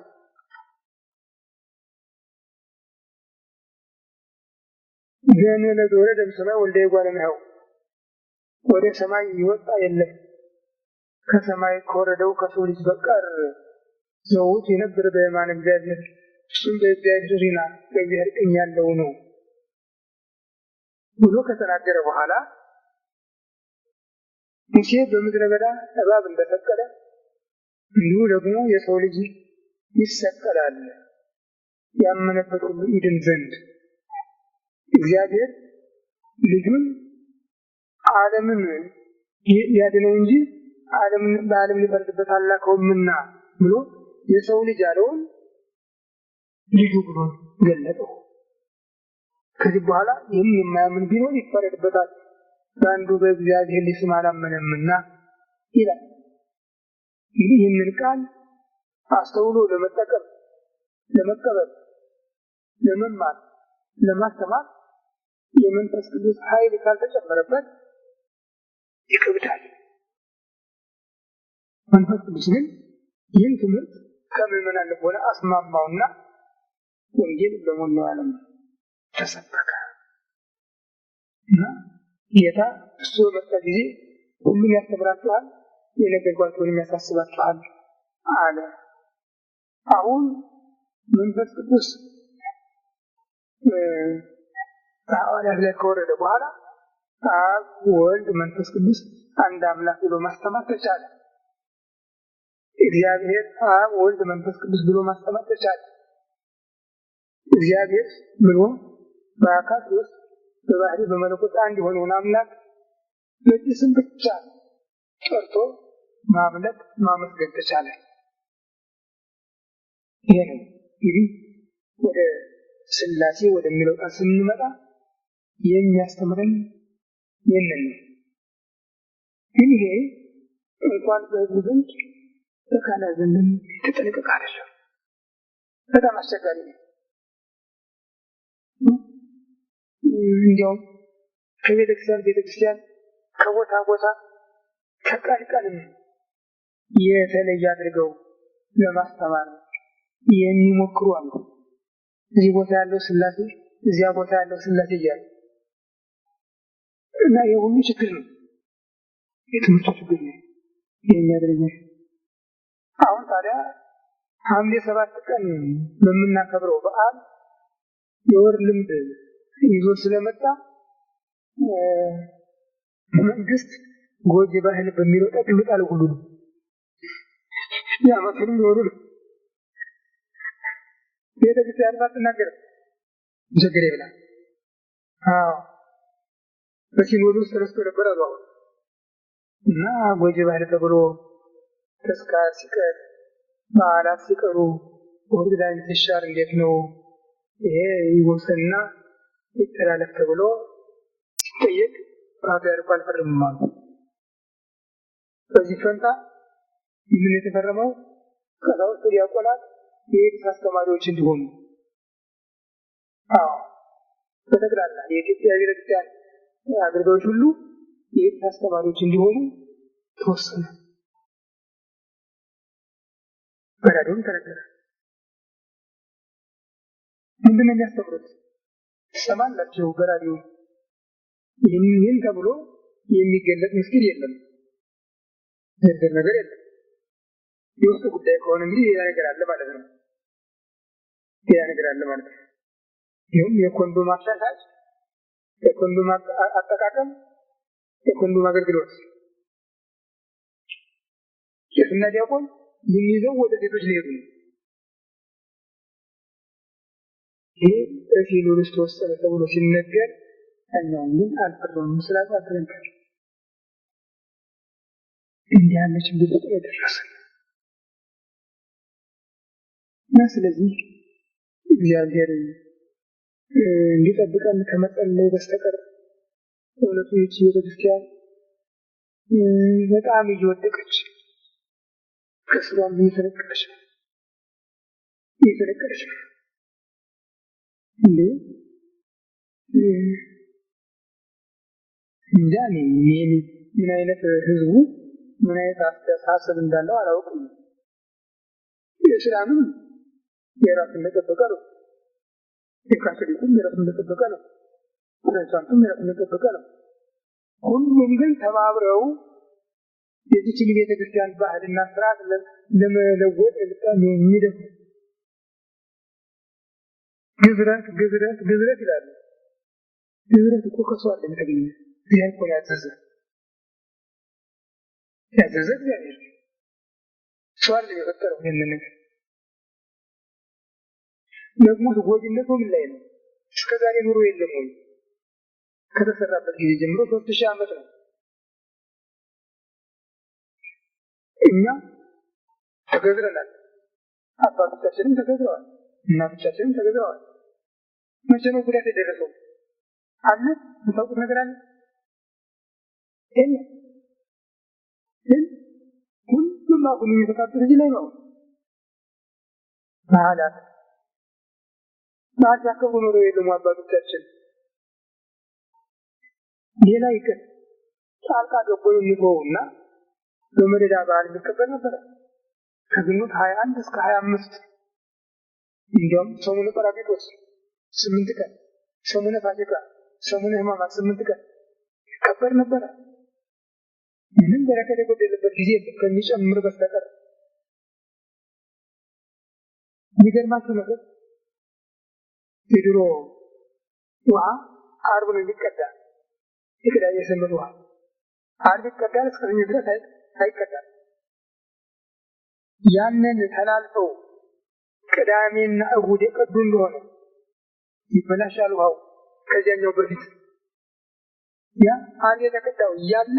ገነነ ወረደ ሰማይ ወልደ እጓለ እመሕያው፣ ወደ ሰማይ ይወጣ የለም ከሰማይ ከወረደው ከሰው ልጅ በቀር ዘውት የነበረ በየማነ እግዚአብሔር፣ እሱም በእግዚአብሔር ሪና በእግዚአብሔር ቀኝ ያለው ነው ብሎ ከተናገረ በኋላ ሙሴ በምድረ በዳ እባብ እንደሰቀለ እንዲሁ ደግሞ የሰው ልጅ ይሰቀላል ያመነበት ሁሉ ይድን ዘንድ እግዚአብሔር ልጁን ዓለምን ያድነው እንጂ በዓለም ሊፈርድበት አላከውምና ብሎ የሰው ልጅ ያለውን ልጁ ብሎ ገለጠው። ከዚህ በኋላ ይህም የማያምን ቢኖር ይፈረድበታል፣ በአንዱ በእግዚአብሔር ልጅ ስም አላመነምና ይላል። እንግዲህ ይህንን ቃል አስተውሎ ለመጠቀም፣ ለመቀበል፣ ለመማር፣ ለማስተማር የመንፈስ ቅዱስ ኃይል ካልተጨመረበት ይከብዳል። መንፈስ ቅዱስ ግን ይህን ትምህርት ከምዕመናን ልቦና አስማማውና ወንጌል በሞላው ዓለም ተሰበከ እና ጌታ እሱ በመጣ ጊዜ ሁሉም ያስተምራችኋል፣ የነገርኳችሁንም ያሳስባችኋል አለ። አሁን መንፈስ ቅዱስ በሐዋርያት ላይ ከወረደ በኋላ አብ ወልድ መንፈስ ቅዱስ አንድ አምላክ ብሎ ማስተማር ተቻለ። እግዚአብሔር አብ ወልድ መንፈስ ቅዱስ ብሎ ማስተማር ተቻለ። እግዚአብሔር ብሎ በአካል ውስጥ በባህሪ በመለኮት አንድ የሆነውን አምላክ በዚህ ስም ብቻ ጠርቶ ማምለክ ማመስገን ተቻለ። ይሄ ነው እንግዲህ ወደ ሥላሴ ወደሚለው ቃል ስንመጣ የሚያስተምረን ይህንን ነው። ግን ይሄ እንኳን በሕዝቡ ዘንድ በካህናት ዘንድም የተጠነቀቀ አይደለም። በጣም አስቸጋሪ ነው። እንዲያውም ከቤተክርስቲያን ከቦታ ቦታ ከቀን የተለየ አድርገው ለማስተማር የሚሞክሩ አሉ። እዚህ ቦታ ያለው ሥላሴ እዚያ ቦታ ያለው ሥላሴ እያሉ እና የሁሉ ችግር ነው፣ የትምህርቱ ችግር ነው የሚያደርገው። አሁን ታዲያ ሐምሌ 7 ቀን በምናከብረው በዓል የወር ልምድ ይዞ ስለመጣ መንግስት ጎጂ ባህል በሚለው ጠቅልሎ ጣለው ሁሉ ነው ያመጡን ይወሩ ቤተክርስቲያን ባትናገር ችግር የለም። በሲኖዶስ ተረስቶ ነበር አሉ። እና ጎጂ ባህል ተብሎ ተስካር ሲቀር በዓላት ሲቀሩ ወርድ ላይ ሲሻር እንዴት ነው ይሄ ይወሰንና ይተላለፍ ተብሎ ሲጠየቅ ፓትርያርኩ አልፈረሙም ማለት ነው። በዚህ ፈንታ ምን የተፈረመው ቀሳውስት ዲያቆናት የኤጲስ አስተማሪዎች እንዲሆኑ በጠቅላላ የኢትዮጵያ ቤተክርስቲያን አገልጋዮች ሁሉ የኤጲስ አስተማሪዎች እንዲሆኑ ተወሰነ። በራዲዮም ተነገረ። ምንድን ነው የሚያስተምሩት? ሰማላቸው በራዲዮ ይህን ተብሎ የሚገለጽ ምስጢር የለም፣ ዝርዝር ነገር የለም። የውስጥ ጉዳይ ከሆነ እንግዲህ ሌላ ነገር አለ ማለት ነው። ሌላ ነገር አለ ማለት ነው። ይህም የኮንዶም አሻሻጭ፣ የኮንዶም አጠቃቀም፣ የኮንዶም አገልግሎት ቄስና ዲያቆን የሚይዘው ወደ ሴቶች ሊሄዱ ነው። ይህ በሲኖዶስ ተወሰነ ተብሎ ሲነገር እኛም ግን አልፈረሙም ስላሉ አልተነገር። እንዲህ ያለ ችግር የደረሰ እና ስለዚህ እግዚአብሔር እንዲጠብቀን ከመጸለይ በስተቀር እውነቱ ይህች ቤተክርስቲያን በጣም እየወደቀች ከስሯም እየተነቀለች ነው እንዴ እንዳኔ ምን አይነት ህዝቡ ምን አይነት አስተሳሰብ እንዳለው አላውቅም። የእስላምም የራሱን እንደጠበቀ ነው፣ የካቶሊኩም የራሱን እንደጠበቀ ነው፣ ፕሮቴስታንቱም የራሱን እንደጠበቀ ነው። ሁሉም ግን ተባብረው የዚችን ቤተክርስቲያን ባህልና ስርዓት ለመለወጥ የሚደፉ ግዝረት ይላሉ። ግዝረት እኮ ከሰው አለ የተገኘ እግዚአብሔር እኮ ያዘዘ እግዚአብሔር ሰው አለ የፈጠረው ይህንን ነገር። ደግሞ ጎጂነቱ ምን ላይ ነው? እስከዛሬ ኑሮ የለም ወይ? ከተሰራበት ጊዜ ጀምሮ 3000 ዓመት ነው። እኛ ተገዝረናል፣ አባቶቻችንም ተገዝረዋል፣ እናቶቻችንም ተገዝረዋል። መቼ ነው ጉዳት የደረሰው? አለ የምታውቁት ነገር አለ? ግን ሁሉም አሁን የሚፈታበት እዚህ ላይ ነው። በዓላት ያከብሩ ኖሮ የለም አባቶቻችን። ሌላ ይቅር ጣልቃ ገቦ የሚተወውና በመደዳ በዓል የሚከበር ነበረ ከግንቦት 21 እስከ 25። እንዲያውም ሰሙነ ጰራቅሊጦስ 8 ቀን፣ ሰሙነ ፋሲካ፣ ሰሙነ ሕማማት 8 ቀን ይከበር ነበረ። ምንም በረከት የጎደለበት ጊዜ ከሚጨምር በስተቀር። የሚገርማችሁ ነገር የድሮ ውሃ ዓርብ ነው የሚቀዳ። የቅዳሜ ሰንበት ውሃ ዓርብ ይቀዳል፣ እስከ ሰኞ ድረስ አይቀዳም። ያንን ተላልፈው ቅዳሜና እሑድ የቀዱ እንደሆነ ይበላሻል ውሃው። ከዚያኛው በፊት ያ ዓርብ የተቀዳው እያለ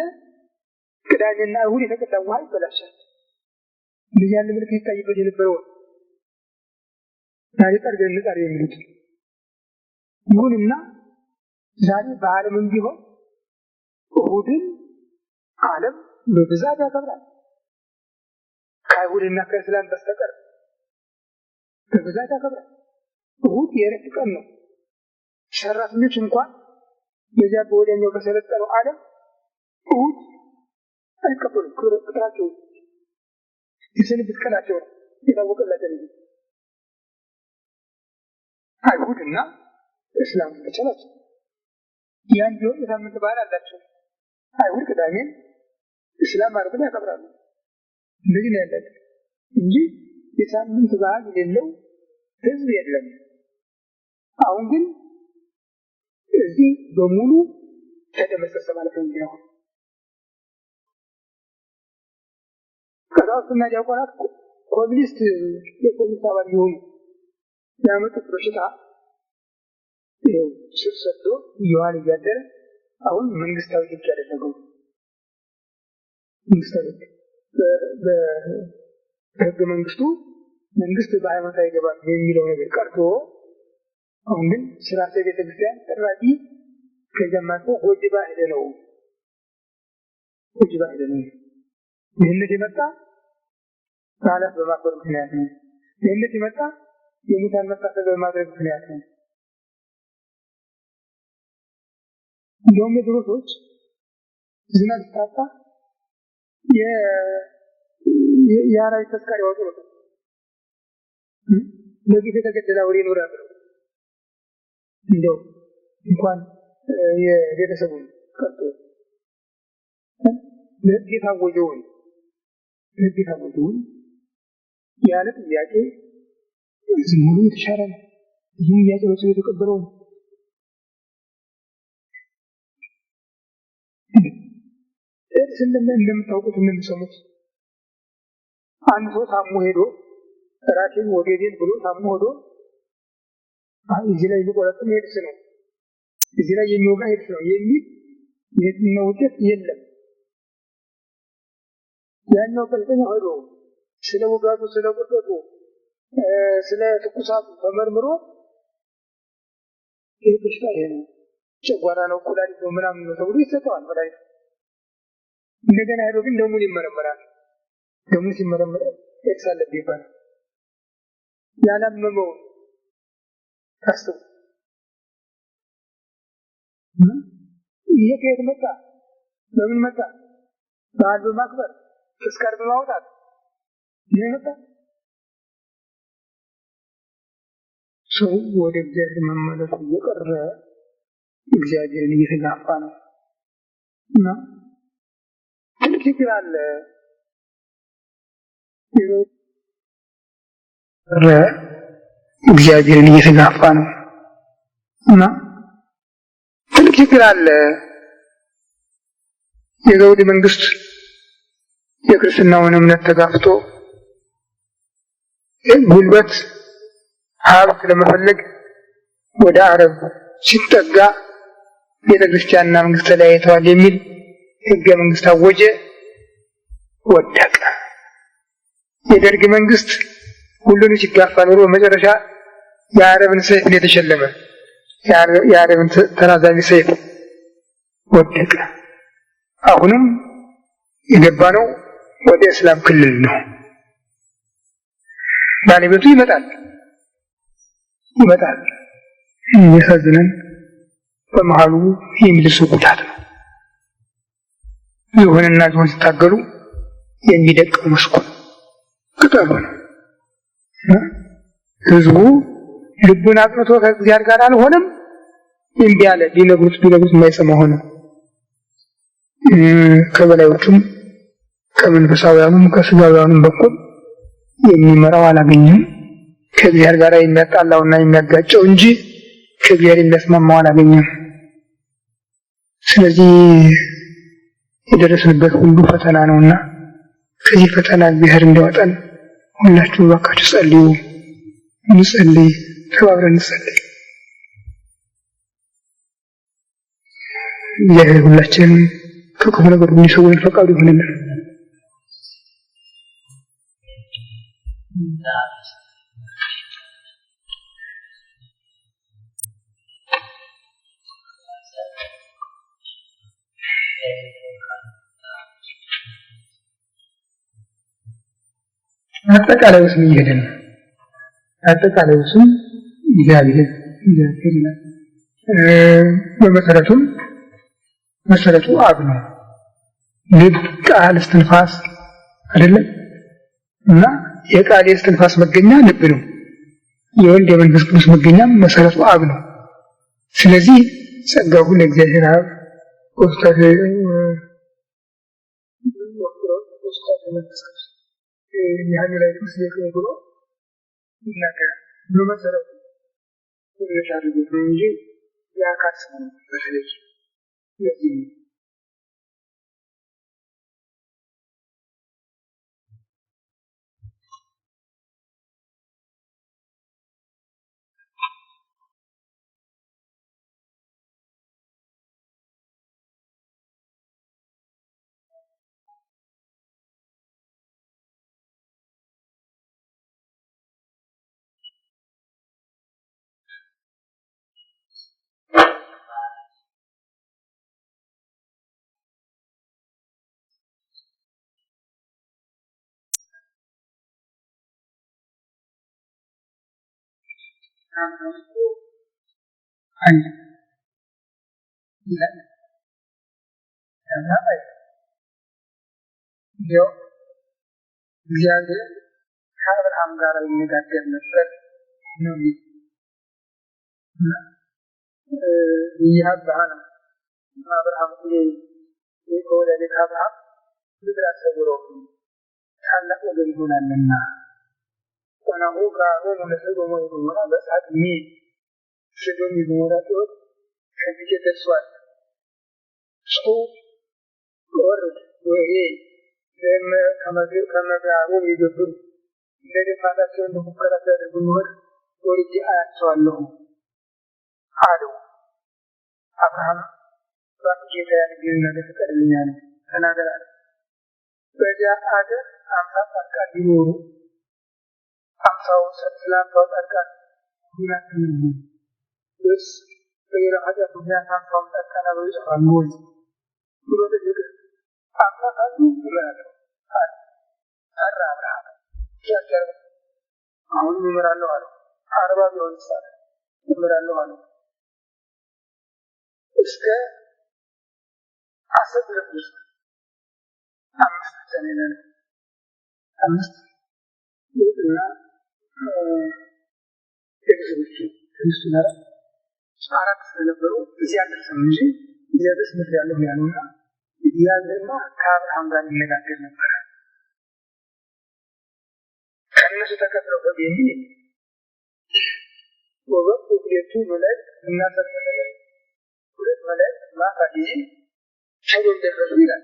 ቅዳሜና እሑድ የተቀዳው ውሃ ይበላሻል። እንደዚህ ያለ ምልክት ይታይበት የነበረው ዛሬ ጠርገን እንጣር የሚሉት። ይሁንና ዛሬ በዓለምም ቢሆን እሑድን ዓለም በብዛት ያከብራል። ከአይሁድና ከእስላም በስተቀር በብዛት ያከብራል። እሑድ የዕረፍት ቀን ነው። ሰራተኞች እንኳን በዚያ በወዲያኛው በሰለጠነው ዓለም እሑድ አይቀበሉም። ቅጥራቸው የስንብት ቀናቸው ነው የታወቀላቸው እንጂ አይሁድና እስላም ብቻ ናቸው። ያን ቢሆን የሳምንት በዓል አላቸው። አይሁድ ቅዳሜን፣ እስላም ዓርብን ያከብራሉ። እንደዚህ ነው ያላቸው እንጂ የሳምንት በዓል የሌለው ህዝብ የለም። አሁን ግን እዚህ በሙሉ ተደመሰሰ ማለት ነው። እንዲያው ቀሳውስትና ዲያቆናት ኮሚኒስት የኮሚኒስት አባል የሆኑ ያመጡት በሽታ ስር ሰዶ እየዋለ እያደረ አሁን መንግስታዊ ህግ ያደረገው መንግስታዊ በህገ መንግስቱ መንግስት በሃይማኖት አይገባም የሚለው ነገር ቀርቶ አሁን ግን ስርዓተ ቤተክርስቲያን ጠራቂ ከጀማቱ ጎጂ ባህል ነው ወጅብ አይደለም። ድህነት የመጣ በዓላት በማክበር ምክንያት ነው። ድህነት የመጣ የሙታን መታሰቢያ በማድረግ ምክንያት ነው። እንደውም የድሮ ሰዎች ዝናብ ሲታጣ የአራዊት ተስካር ያወጡ ነበር። ለዚህ የተገደለ አውሬ ይኖራል። እንደው እንኳን የቤተሰቡን ቀርቶ ለሕግ የታወጀውን ያለ ጥያቄ ዝም ብሎ የተሻረ ነው። ይህም እያጨበጨበ የተቀበለው ነው። እንደምታውቁት እንደምሰሙት አንድ ሰው ታሞ ሄዶ ራሴን ወገዴን ብሎ ታሞ ሄዶ እዚህ ላይ ሊቆረጥም ሄድስ ነው፣ እዚህ ላይ የሚወጋ ሄድስ ነው የሚል የትኛው ውጤት የለም። ያኛው ቀልጠኛ ሄዶ ስለ ውጋቱ፣ ስለ ቁርጠቱ፣ ስለ ትኩሳቱ ተመርምሮ ይህ በሽታ ይሄ ነው፣ ጨጓራ ነው፣ ኩላሊት ነው ምናምን ነው ተብሎ ይሰጠዋል መድኃኒት። እንደገና ሄዶ ግን ደሙን ይመረመራል። ደሙን ሲመረመር ኤድስ አለብህ ይባላል። ያላመመው ታስቡ። ይሄ ከየት መጣ? ለምን መጣ? በዓል በማክበር ተስካር በማውጣት ይሄ መጣ። ሰው ወደ እግዚአብሔር መመለሱ እየቀረ እግዚአብሔርን እየተጋፋ ነው እና ትልቅ ችግር አለ። እግዚአብሔርን እየተጋፋ ነው እና ትልቅ ችግር አለ። የዘውድ መንግስት የክርስትናውን እምነት ተጋፍቶ ጉልበት ሀብት ለመፈለግ ወደ አረብ ሲጠጋ ቤተክርስቲያንና መንግስት ተለያይተዋል የሚል ህገ መንግስት አወጀ፣ ወደቀ። የደርግ መንግስት ሁሉንም ሲጋፋ ኖሮ በመጨረሻ የአረብን ሰይፍ የተሸለመ የአረብን ተናዛቢ ሰይፍ ወደቀ። አሁንም የገባ ነው ወደ እስላም ክልል ነው። ባለቤቱ ይመጣል። የሚያሳዝነን በመሀሉ የሚደርሰው ጉዳት ነው። ዝሆንና ዝሆን ሲታገሉ የሚደቀው መስኮት ቅጠሉ ነው። ህዝቡ ልቡን አቅንቶ ከእግዚአብሔር ጋር አልሆነም። እምቢ አለ። ቢነግሩት የማይሰማ ሆነ። ከበላዮቹም ከመንፈሳውያኑም ከስጋውያኑም በኩል የሚመራው አላገኘም። ከእግዚአብሔር ጋር የሚያጣላውና የሚያጋጨው እንጂ ከእግዚአብሔር የሚያስማማው አላገኘም። ስለዚህ የደረስንበት ሁሉ ፈተና ነውና ከዚህ ፈተና እግዚአብሔር እንዲያወጣን ሁላችሁም እባካችሁ ጸልዩ። እንጸልይ፣ ተባብረን እንጸልይ። እግዚአብሔር ሁላችንም ከክፉ ነገር እንዲሰውረን ፈቃዱ ይሁንልን። አጠቃላይ ስም እየሄደ ነው። አጠቃላይ ስም እግዚአብሔር ነው። መሰረቱ አብ ነው። ልብ፣ ቃል፣ እስትንፋስ አይደለም እና የቃል የእስትንፋስ መገኛ ልብ ነው። የወልድ የመንፈስ ቅዱስ መገኛ መሰረቱ አብ ነው። ስለዚህ ጸጋው ለእግዚአብሔር አብ ወስጣት ያህል ላይ መስለክ ብሎ ይናገራል። በመሰረቱ ወደሻለ ነው እንጂ ያካስ ነው በተለይ አንድ ይላል እና ያው እግዚአብሔር ከአብርሃም ጋር ይነጋገር ነበር ነው ይያባና አብርሃም ወደ አብርሃም ብራሰብሮ ታላቅ ወገን ይሆናልና ወናሁ ጋር ለሰዶም ወገሞራ በሳት ሰዶም ወገሞራ ከዚህ ተስዋል ሰው ወርድ ወይ ከመጋሩ ይገብሩ ለደማታቸው እንደሙከራተ ያደርጉት ወርጂ አያቸዋለሁ አለው አብርሃም በጌታ ያለኝን ነገር ተቀበልኛል ተናገራለ በዚያ አገር 50 አርቃት ይኖሩ 50 ሰላም ተወጣጣ ሁላችንም በስ በየራሃዳ ምክንያት 50 አርቃት ነው ይሰራሉ ወደ አባታቱ ይላል አራራ ያከረ አሁን ይመራሉ አሉ 40 ቢሆን ይችላል ይመራሉ አሉ እስከ 10 ድረስ አምስት ዘመን አምስት እና ከዚህ ክርስቲያና አራት ስለነበሩ እዚያ ተሰምጂ የደስ ምክር ያለው ያሉና ያለና ከአብርሃም ጋር ይነጋገር ነበር ከነሱ ተከፍለው በቤኒ ወበቁ የቱ መለክ እና ተከፈለ ሁለት መለክ ማካዲ ሸጎን ደረሱ ይላል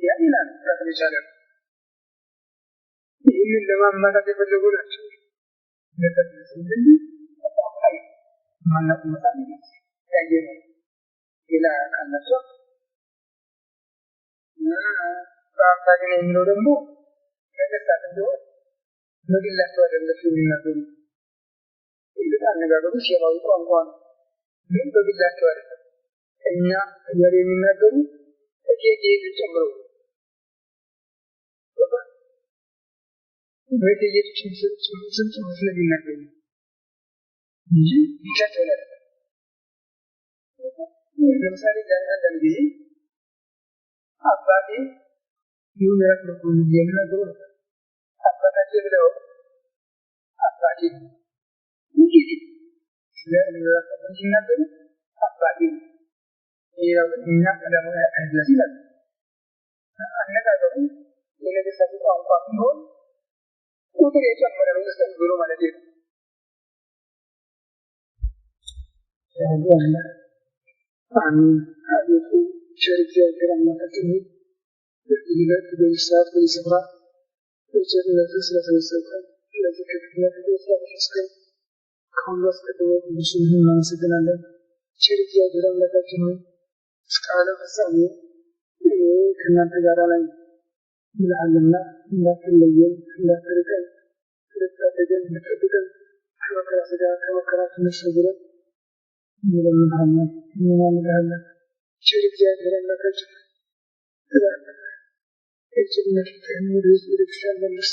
ያይላል ተከለቻለ ይህንን ለማማታት የፈለጉ ናቸው ለተከለሰልኝ አይ ማናት መጣኝ ያየነ ሌላ ካነሱ በአምሳሌ የሚለው ደግሞ ነገስታት እንደሆነ መግላቸው አይደለም የሚናገሩ ይልቅ አነጋገሩ ሸባዊ ቋንቋ ነው ግን በግላቸው አይደለም እኛ ወሬ የሚናገሩ እጄ ጨምረው በየት ስንት ስለሚናገሩ እንጂ ብቻቸውን አይደለም ለምሳሌ ዳንዳንድ ጊዜ አባቴ ይሁን ለኩል የሚናገሩ አባታቸው ብለው አባቴ እንጂ ስለሚናገሩ ሲናገሩ አባቴ ይሄው እኛ ቀደም ያንደስ ይላል አነጋገሩ የነገስታቱ ቋንቋ ነው ቁጥር የጨመረ ነው ብሎ ማለት ነው ያለ አሜን አቤቱ ቸርቻ ከራማታችን ይልቅ በሚሳት በሚሰራ በቸርነት ስለተሰጠ ለተከፈለ ስለተሰጠ ከሁሉስ ቀደም ብዙውን እናመሰግናለን ቸርቻ ከራማታችን እስካለ ፈሳሚ ከእናንተ ጋር ላይ ይላልና እንዳትለየን እንዳትርቀን ስለታደገን እንደጠብቀን ከመከራ ስጋ ከመከራ ተነስተን ይለምናለን ይለምናለን ቸርቻ ከራማታችን እጅነት ከሚሉት ቤተክርስቲያን መልስ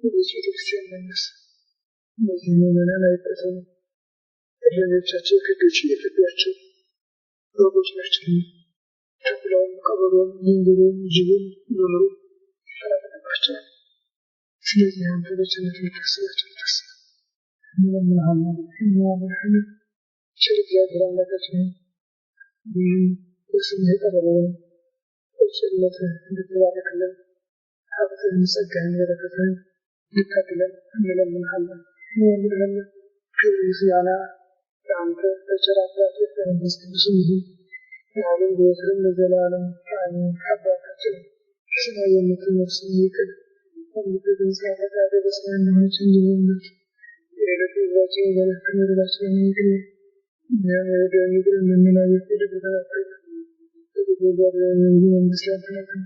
ቤተክርስቲያን መልስ እነዚህ ምዕመናን አይጠሰም እረኞቻቸው ክዶች የፍዳቸው በጎች ናቸው ተብለውም ቀበሮም ዝንጀሮም ጅብም ኖሮ ተላበለባቸዋል ስለዚህ አንተ በቸነት ልታስባቸው ደስ እንለምንሃለን እንለምንሃለን ቸር እግዚአብሔር አምላካችን በስምህ የቀረበውን በቸርነትህ እንድትባረክልን ሀብትህን ጸጋህን በረከትህን እንድታድለን እንለምንሃለን እንለምንሃለን ክብር ምስጋና ለአንተ ለቸር አባትህ ለመንፈስ ቅዱስም ይሁን የዓለም ዘወትርም ለዘላለም አሜን አባታችን በሰማይ የምትኖር ስምህ ይቀደስ በምድር ፈቃድህ በሰማይ እንደሆነች እንዲሁ የዕለት ምግባችንን ዛሬ ስጠን በደላችንን ይቅር በለን እኛም የበደሉንን ይቅር እንደምንል በደላችንን እግዚአብሔርን እንጂ መንግሥት ያንተ ናትና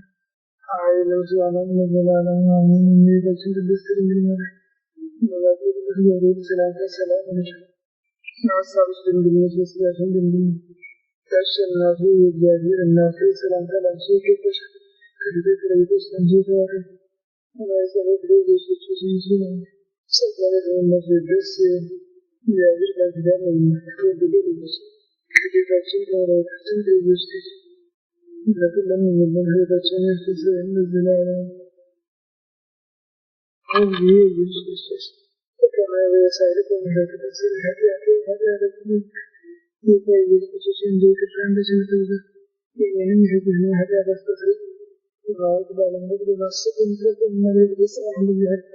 ኃይል ምስጋና ለዘላለም አሜን እመቤታችን ቅድስት ድንግል ማርያም በባሕርይ ቅዱስ ገብርኤል ሰላምታ ሰላም እልሻለሁ በሐሳብሽ ድንግል ነሽ በሥጋሽም ድንግል ነሽ የአሸናፊ የእግዚአብሔር እናት ሰላምታ ላንቺ ይገባሻል ከሴቶች ተለይተሽ አንቺ የተባረክሽ የማኅፀንሽ ፍሬ ኢየሱስ ክርስቶስ ነው ጸጋን የተመላሽ ደስ ይበልሽ እግዚአብሔር በዚያ ለሚመለከተው ከጌታችን ከመድኃኒታችን ከኢየሱስ ክርስቶስ ለሚመለከተው ሕይወታችን ፍስህን ለዘላለም አብዬ ኢየሱስ ክርስቶስ ከማየ ሳይልቅ በሚመለከተው ኃጢአትን ጌታ ኢየሱስ ክርስቶስ እንደ ይቅርታ እንደ ቸርነቱ የእኔንም የሕዝብህን ኃጢአት አስተስርይ በማወቅ ባለማወቅ በማሰብ የሚሰጠን መሬት በሰዓት እንደዚያታ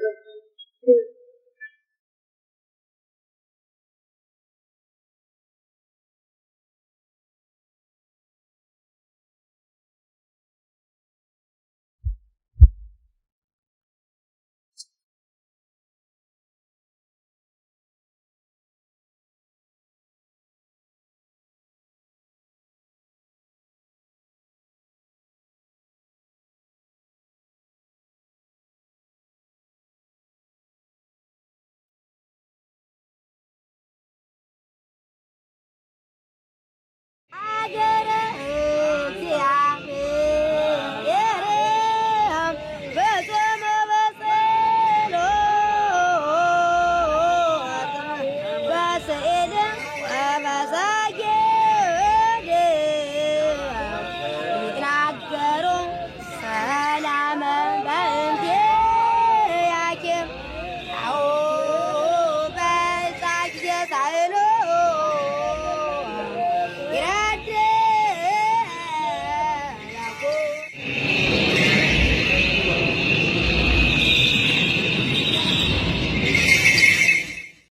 I get it.